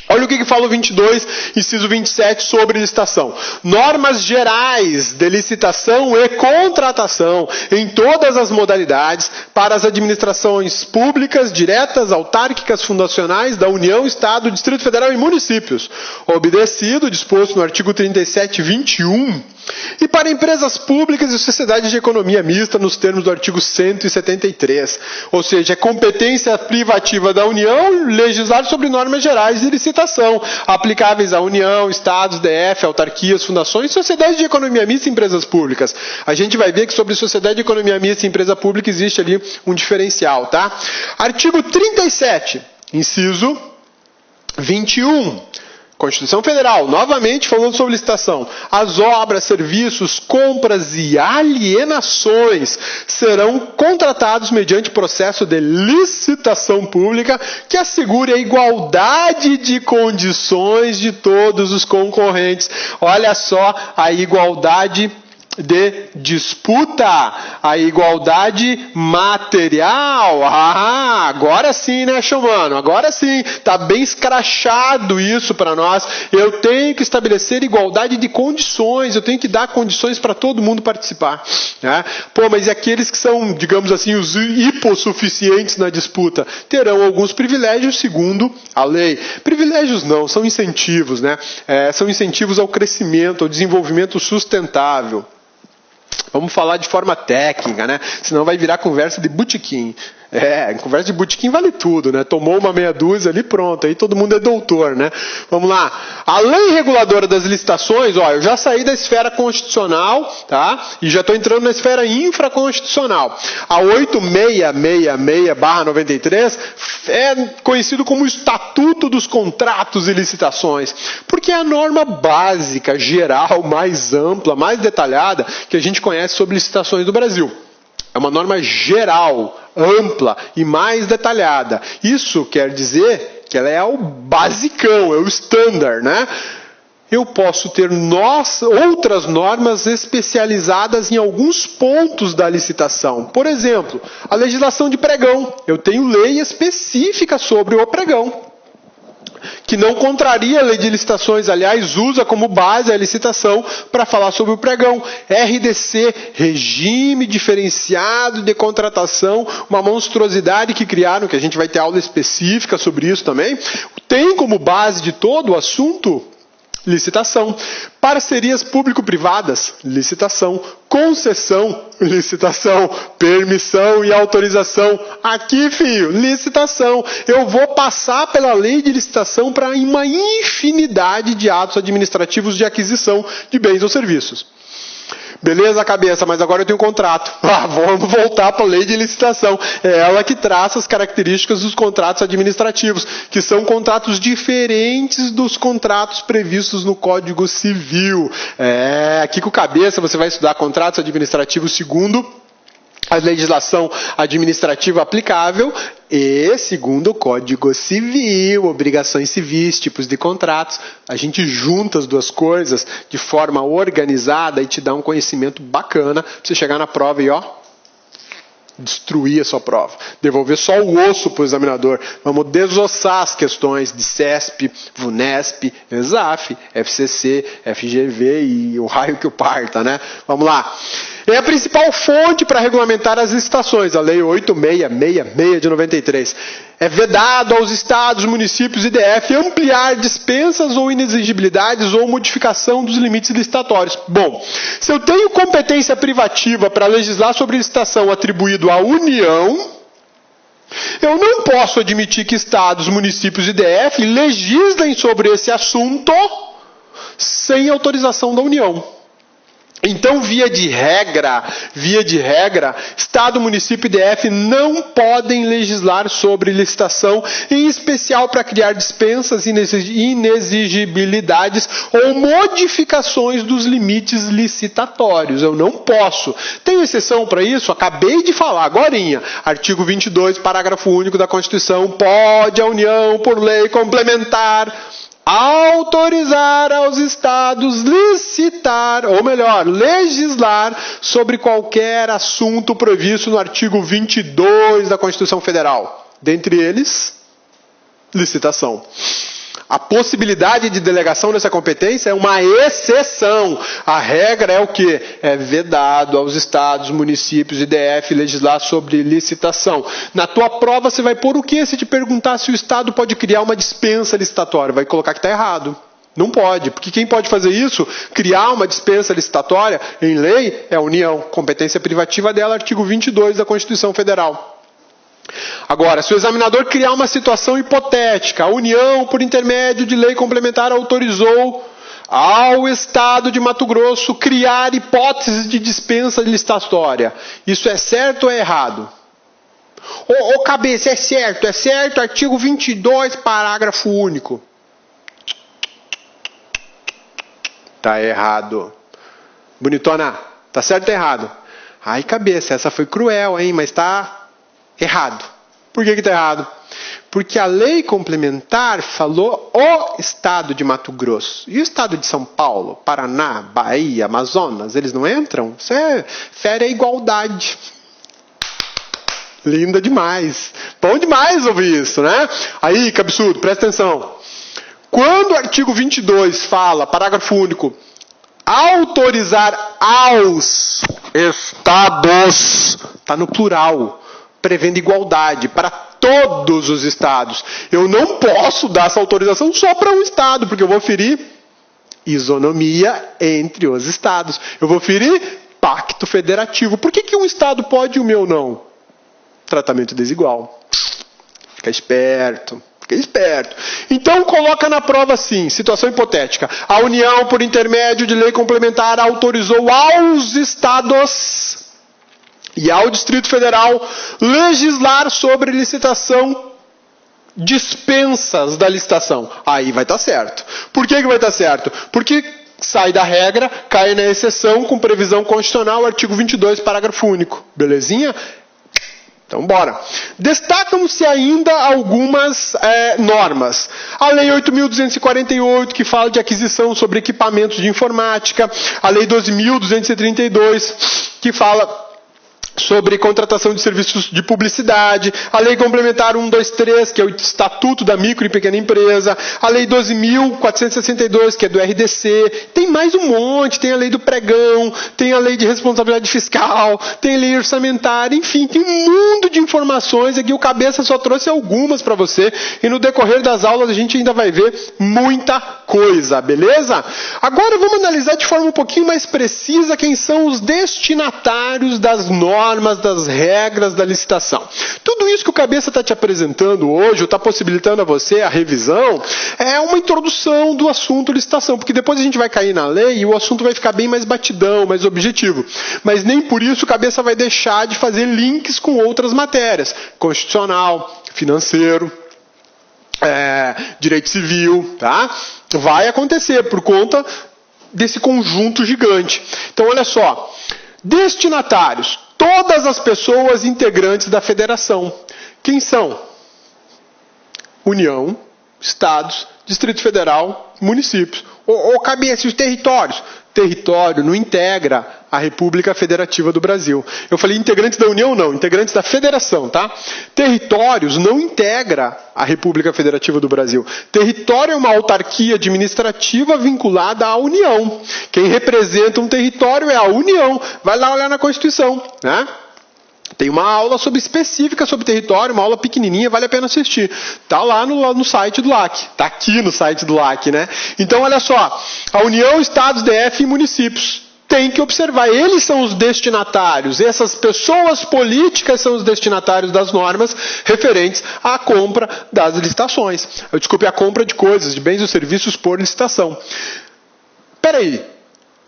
Speaker 1: Olha o que fala o 22, inciso 27, sobre licitação. Normas gerais de licitação e contratação em todas as modalidades para as administrações públicas, diretas, autárquicas, fundacionais da União, Estado, Distrito Federal e municípios. Obedecido, disposto no artigo 37, 21. E para empresas públicas e sociedades de economia mista, nos termos do artigo 173. Ou seja, é competência privativa da União legislar sobre normas gerais de licitação, aplicáveis à União, Estados, DF, autarquias, fundações, sociedades de economia mista e empresas públicas. A gente vai ver que sobre sociedade de economia mista e empresa pública existe ali um diferencial, tá? Artigo 37, inciso 21. Constituição Federal, novamente falando sobre licitação. As obras, serviços, compras e alienações serão contratados mediante processo de licitação pública que assegure a igualdade de condições de todos os concorrentes. Olha só a igualdade de disputa, a igualdade material. Agora sim, né, Xamano? Agora sim, tá bem escrachado isso para nós. Eu tenho que estabelecer igualdade de condições, eu tenho que dar condições para todo mundo participar, né? Mas e aqueles que são, digamos assim, os hipossuficientes na disputa? Terão alguns privilégios segundo a lei. Privilégios não, são incentivos, né? São incentivos ao crescimento, ao desenvolvimento sustentável. Vamos falar de forma técnica, né? Senão vai virar conversa de botequim. Conversa de botequim vale tudo, né? Tomou uma meia dúzia ali, pronto. Aí todo mundo é doutor, né? Vamos lá. A lei reguladora das licitações, eu já saí da esfera constitucional, tá? E já estou entrando na esfera infraconstitucional. A 8666/93 é conhecido como Estatuto dos Contratos e Licitações, porque é a norma básica, geral, mais ampla, mais detalhada que a gente conhece sobre licitações do Brasil. É uma norma geral, ampla e mais detalhada. Isso quer dizer que ela é o basicão, é o standard, né? Eu posso ter outras normas especializadas em alguns pontos da licitação. Por exemplo, a legislação de pregão. Eu tenho lei específica sobre o pregão. que não contraria a lei de licitações, aliás, usa como base a licitação para falar sobre o pregão. RDC, regime diferenciado de contratação, uma monstruosidade que criaram, que a gente vai ter aula específica sobre isso também, tem como base de todo o assunto licitação. Parcerias público-privadas, licitação. Concessão, licitação. Permissão e autorização. Aqui, filho, licitação. Eu vou passar pela lei de licitação para uma infinidade de atos administrativos de aquisição de bens ou serviços. Beleza, cabeça, mas agora eu tenho um contrato. Vamos voltar para a lei de licitação. É ela que traça as características dos contratos administrativos, que são contratos diferentes dos contratos previstos no Código Civil. Aqui com cabeça você vai estudar contratos administrativos segundo a legislação administrativa aplicável e segundo o Código Civil, obrigações civis, tipos de contratos. A gente junta as duas coisas de forma organizada e te dá um conhecimento bacana para você chegar na prova e destruir a sua prova. Devolver só o osso para o examinador. Vamos desossar as questões de CESP, VUNESP, ESAF, FCC, FGV e o raio que o parta, né? Vamos lá. É a principal fonte para regulamentar as licitações, a Lei 8666 de 93. É vedado aos estados, municípios e DF ampliar dispensas ou inexigibilidades ou modificação dos limites licitatórios. Bom, se eu tenho competência privativa para legislar sobre licitação atribuído à União, eu não posso admitir que estados, municípios e DF legislem sobre esse assunto sem autorização da União. Então, via de regra, Estado, município e DF não podem legislar sobre licitação, em especial para criar dispensas, inexigibilidades ou modificações dos limites licitatórios. Eu não posso. Tem exceção para isso? Acabei de falar, agorinha. Artigo 22, parágrafo único da Constituição, pode a União, por lei complementar, autorizar aos estados legislar sobre qualquer assunto previsto no artigo 22 da Constituição Federal. Dentre eles, licitação. A possibilidade de delegação dessa competência é uma exceção. A regra é o quê? É vedado aos estados, municípios e DF legislar sobre licitação. Na tua prova você vai pôr o quê? Se te perguntar se o estado pode criar uma dispensa licitatória, vai colocar que está errado. Não pode, porque quem pode fazer isso, criar uma dispensa licitatória em lei, é a União. Competência privativa dela, artigo 22 da Constituição Federal. Agora, se o examinador criar uma situação hipotética, a União, por intermédio de lei complementar, autorizou ao Estado de Mato Grosso criar hipóteses de dispensa licitatória. Isso é certo ou é errado? Ô cabeça, é certo, artigo 22, parágrafo único. Tá errado. Bonitona, tá certo ou errado? Ai, cabeça, essa foi cruel, hein, mas tá errado. Por que está errado? Porque a lei complementar falou o Estado de Mato Grosso. E o Estado de São Paulo, Paraná, Bahia, Amazonas, eles não entram? Isso fere a igualdade. Linda demais. Bom demais ouvir isso, né? Aí, cabeçudo, presta atenção. Quando o artigo 22 fala, parágrafo único, autorizar aos estados, está no plural, prevendo igualdade para todos os estados. Eu não posso dar essa autorização só para um estado, porque eu vou ferir isonomia entre os estados. Eu vou ferir pacto federativo. Por que um estado pode e o meu não? Tratamento desigual. Fica esperto. Então, coloca na prova assim, situação hipotética. A União, por intermédio de lei complementar, autorizou aos estados e ao Distrito Federal legislar sobre licitação, dispensas da licitação. Aí vai estar certo. Por que vai estar certo? Porque sai da regra, cai na exceção com previsão constitucional, artigo 22, parágrafo único. Belezinha? Então, bora. Destacam-se ainda algumas normas. A Lei 8.248, que fala de aquisição sobre equipamentos de informática. A Lei 12.232, que fala sobre contratação de serviços de publicidade, a Lei Complementar 123, que é o Estatuto da Micro e Pequena Empresa, a Lei 12.462, que é do RDC, tem mais um monte, tem a Lei do Pregão, tem a Lei de Responsabilidade Fiscal, tem a Lei Orçamentária, enfim, tem um mundo de informações, aqui o Cabeça só trouxe algumas para você, e no decorrer das aulas a gente ainda vai ver muita coisa, beleza? Agora vamos analisar de forma um pouquinho mais precisa quem são os destinatários das normas, das regras da licitação. Tudo isso que o Cabeça está te apresentando hoje, ou está possibilitando a você a revisão, é uma introdução do assunto licitação, porque depois a gente vai cair na lei e o assunto vai ficar bem mais batidão, mais objetivo. Mas nem por isso o Cabeça vai deixar de fazer links com outras matérias, constitucional, financeiro, direito civil, tá? Vai acontecer por conta desse conjunto gigante. Então, olha só, destinatários, todas as pessoas integrantes da federação. Quem são? União, estados, Distrito Federal, municípios. Ou Cabeça, os territórios. Território não integra a República Federativa do Brasil. Eu falei integrantes da União, não, integrantes da Federação, tá? Territórios não integra a República Federativa do Brasil. Território é uma autarquia administrativa vinculada à União. Quem representa um território é a União. Vai lá olhar na Constituição, né? Tem uma aula específica sobre território, uma aula pequenininha, vale a pena assistir. Está lá no site do LAC. Está aqui no site do LAC, né? Então, olha só. A União, Estados, DF e municípios tem que observar. Eles são os destinatários. Essas pessoas políticas são os destinatários das normas referentes à compra das licitações. Desculpe, a compra de coisas, de bens ou serviços por licitação. Espera aí.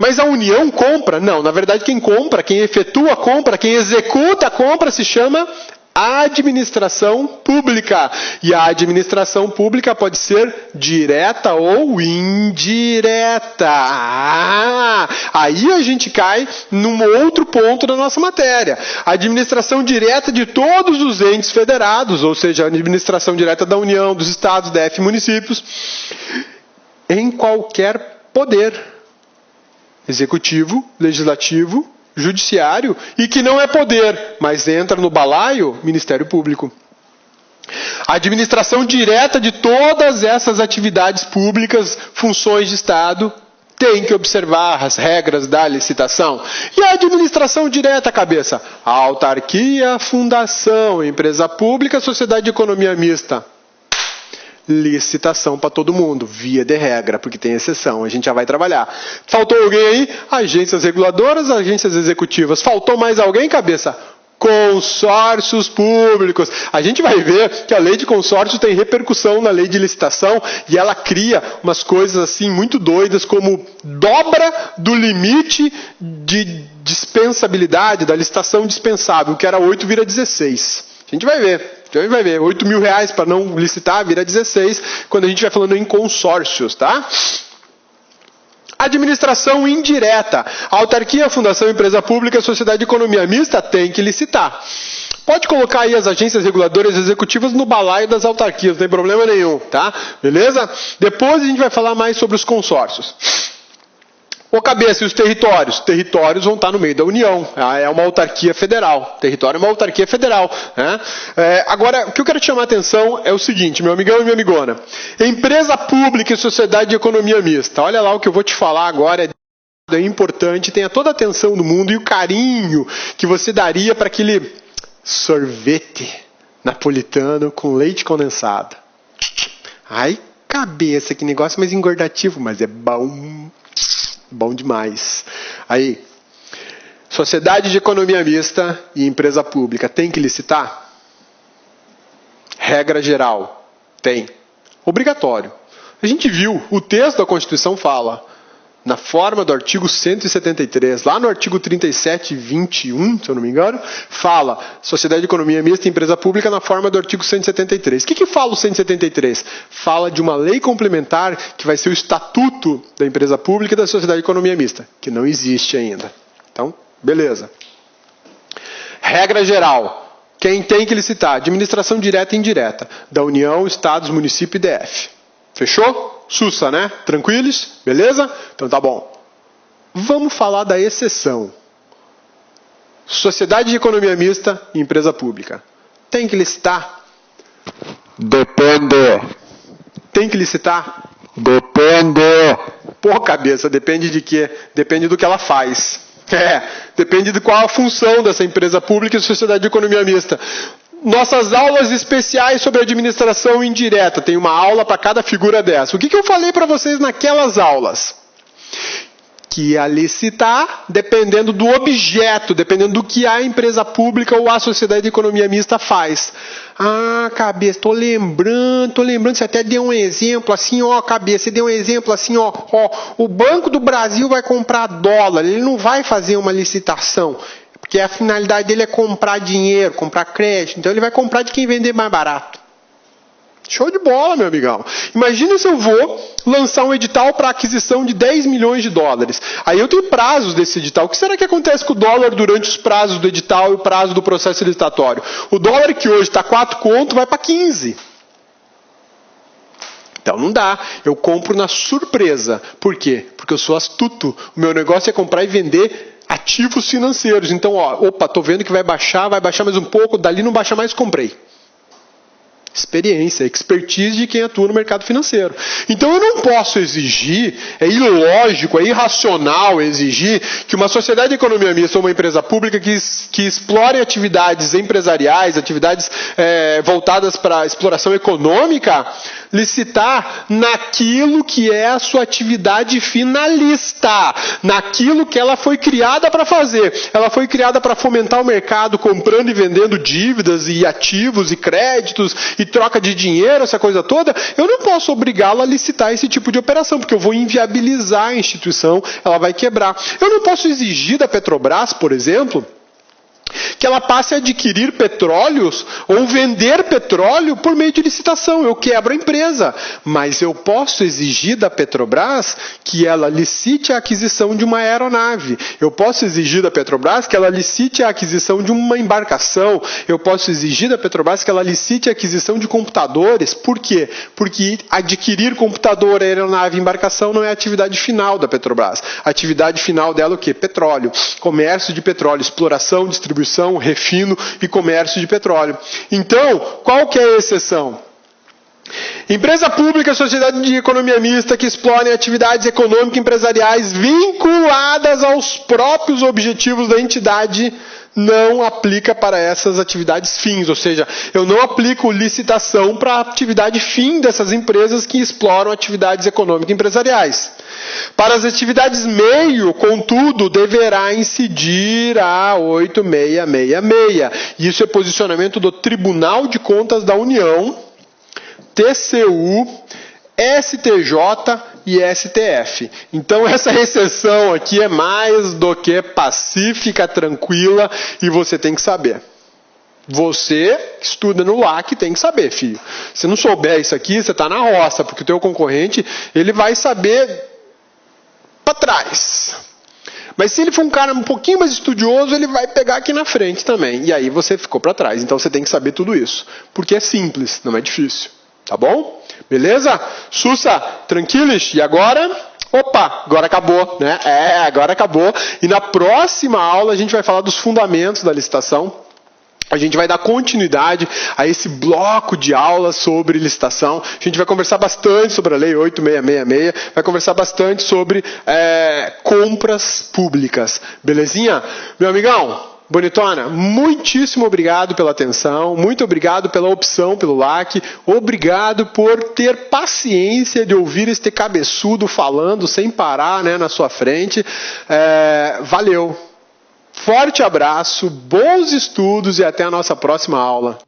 Speaker 1: Mas a União compra? Não, na verdade quem compra, quem efetua a compra, quem executa a compra se chama administração pública. E a administração pública pode ser direta ou indireta. Aí a gente cai num outro ponto da nossa matéria. A administração direta de todos os entes federados, ou seja, a administração direta da União, dos estados, DF e municípios, em qualquer poder. Executivo, legislativo, judiciário, e que não é poder, mas entra no balaio, Ministério Público. A administração direta de todas essas atividades públicas, funções de Estado, tem que observar as regras da licitação. E a administração direta, Cabeça? A autarquia, fundação, empresa pública, sociedade de economia mista. Licitação para todo mundo, via de regra, porque tem exceção, a gente já vai trabalhar. Faltou alguém aí? Agências reguladoras, agências executivas. Faltou mais alguém, Cabeça? Consórcios públicos. A gente vai ver que a lei de consórcio tem repercussão na lei de licitação e ela cria umas coisas assim muito doidas, como dobra do limite de dispensabilidade, da licitação dispensável, que era 8 vira 16. A gente vai ver. Então a gente vai ver, R$8.000 para não licitar vira 16, quando a gente vai falando em consórcios, tá? Administração indireta. A autarquia, fundação, empresa pública, sociedade de economia mista tem que licitar. Pode colocar aí as agências reguladoras executivas no balaio das autarquias, não tem problema nenhum, tá? Beleza? Depois a gente vai falar mais sobre os consórcios. Ô Cabeça, e os territórios? Territórios vão estar no meio da União. É uma autarquia federal. Território é uma autarquia federal. Né? Agora, o que eu quero te chamar a atenção é o seguinte, meu amigão e minha amigona. Empresa pública e sociedade de economia mista. Olha lá o que eu vou te falar agora. É importante, tenha toda a atenção do mundo e o carinho que você daria para aquele sorvete napolitano com leite condensado. Ai, Cabeça, que negócio mais engordativo, mas é bom. Bom demais. Aí, sociedade de economia mista e empresa pública, tem que licitar? Regra geral, tem. Obrigatório. A gente viu, o texto da Constituição fala, na forma do artigo 173, lá no artigo 37 e 21, se eu não me engano, fala sociedade de economia mista e empresa pública na forma do artigo 173. O que fala o 173? Fala de uma lei complementar que vai ser o estatuto da empresa pública e da sociedade de economia mista, que não existe ainda. Então, beleza. Regra geral. Quem tem que licitar? Administração direta e indireta, da União, Estados, Município e DF. Fechou? Sussa, né? Tranquilos? Beleza? Então tá bom. Vamos falar da exceção. Sociedade de economia mista e empresa pública. Tem que licitar?
Speaker 2: Depende.
Speaker 1: Tem que licitar?
Speaker 2: Depende.
Speaker 1: Pô, cabeça, depende de quê? Depende do que ela faz. Depende de qual a função dessa empresa pública e sociedade de economia mista. Nossas aulas especiais sobre administração indireta, tem uma aula para cada figura dessa. O que eu falei para vocês naquelas aulas? Que ia licitar dependendo do objeto, dependendo do que a empresa pública ou a sociedade de economia mista faz. Ah, cabeça, tô lembrando, você até deu um exemplo assim, ó, cabeça, você deu um exemplo assim, ó, o Banco do Brasil vai comprar dólar, ele não vai fazer uma licitação, porque a finalidade dele é comprar dinheiro, comprar crédito, então ele vai comprar de quem vender mais barato. Show de bola, meu amigão. Imagina se eu vou lançar um edital para aquisição de 10 milhões de dólares. Aí eu tenho prazos desse edital. O que será que acontece com o dólar durante os prazos do edital e o prazo do processo licitatório? O dólar que hoje está 4 conto vai para 15. Então não dá. Eu compro na surpresa. Por quê? Porque eu sou astuto. O meu negócio é comprar e vender ativos financeiros. Então, tô vendo que vai baixar mais um pouco, dali não baixa mais, comprei. Experiência, expertise de quem atua no mercado financeiro. Então eu não posso exigir, é ilógico, é irracional exigir que uma sociedade de economia mista ou uma empresa pública que explore atividades empresariais, atividades voltadas para a exploração econômica, licitar naquilo que é a sua atividade finalista, naquilo que ela foi criada para fazer. Ela foi criada para fomentar o mercado, comprando e vendendo dívidas e ativos e créditos e troca de dinheiro, essa coisa toda. Eu não posso obrigá-la a licitar esse tipo de operação, porque eu vou inviabilizar a instituição, ela vai quebrar. Eu não posso exigir da Petrobras, por exemplo, que ela passe a adquirir petróleos ou vender petróleo por meio de licitação. Eu quebro a empresa. Mas eu posso exigir da Petrobras que ela licite a aquisição de uma aeronave. Eu posso exigir da Petrobras que ela licite a aquisição de uma embarcação. Eu posso exigir da Petrobras que ela licite a aquisição de computadores. Por quê? Porque adquirir computador, aeronave e embarcação não é a atividade final da Petrobras. A atividade final dela é o quê? Petróleo. Comércio de petróleo, exploração, distribuição, refino e comércio de petróleo. Então, qual que é a exceção? Empresa pública, sociedade de economia mista que explorem atividades econômicas e empresariais vinculadas aos próprios objetivos da entidade não aplica para essas atividades fins, ou seja, eu não aplico licitação para a atividade fim dessas empresas que exploram atividades econômicas e empresariais. Para as atividades meio, contudo, deverá incidir a 8666. Isso é posicionamento do Tribunal de Contas da União, TCU, STJ e STF. Então essa exceção aqui é mais do que pacífica, tranquila, e você tem que saber. Você que estuda no LAC tem que saber, filho. Se não souber isso aqui, você está na roça, porque o teu concorrente ele vai saber para trás. Mas se ele for um cara um pouquinho mais estudioso, ele vai pegar aqui na frente também. E aí você ficou para trás. Então você tem que saber tudo isso. Porque é simples, não é difícil. Tá bom? Beleza? Sussa, tranquilos? E agora? Opa, agora acabou, né? Agora acabou. E na próxima aula a gente vai falar dos fundamentos da licitação. A gente vai dar continuidade a esse bloco de aulas sobre licitação. A gente vai conversar bastante sobre a Lei 8666, vai conversar bastante sobre compras públicas. Belezinha? Meu amigão, bonitona, muitíssimo obrigado pela atenção, muito obrigado pela opção pelo LAC, obrigado por ter paciência de ouvir este cabeçudo falando sem parar, né, na sua frente. Valeu! Forte abraço, bons estudos e até a nossa próxima aula.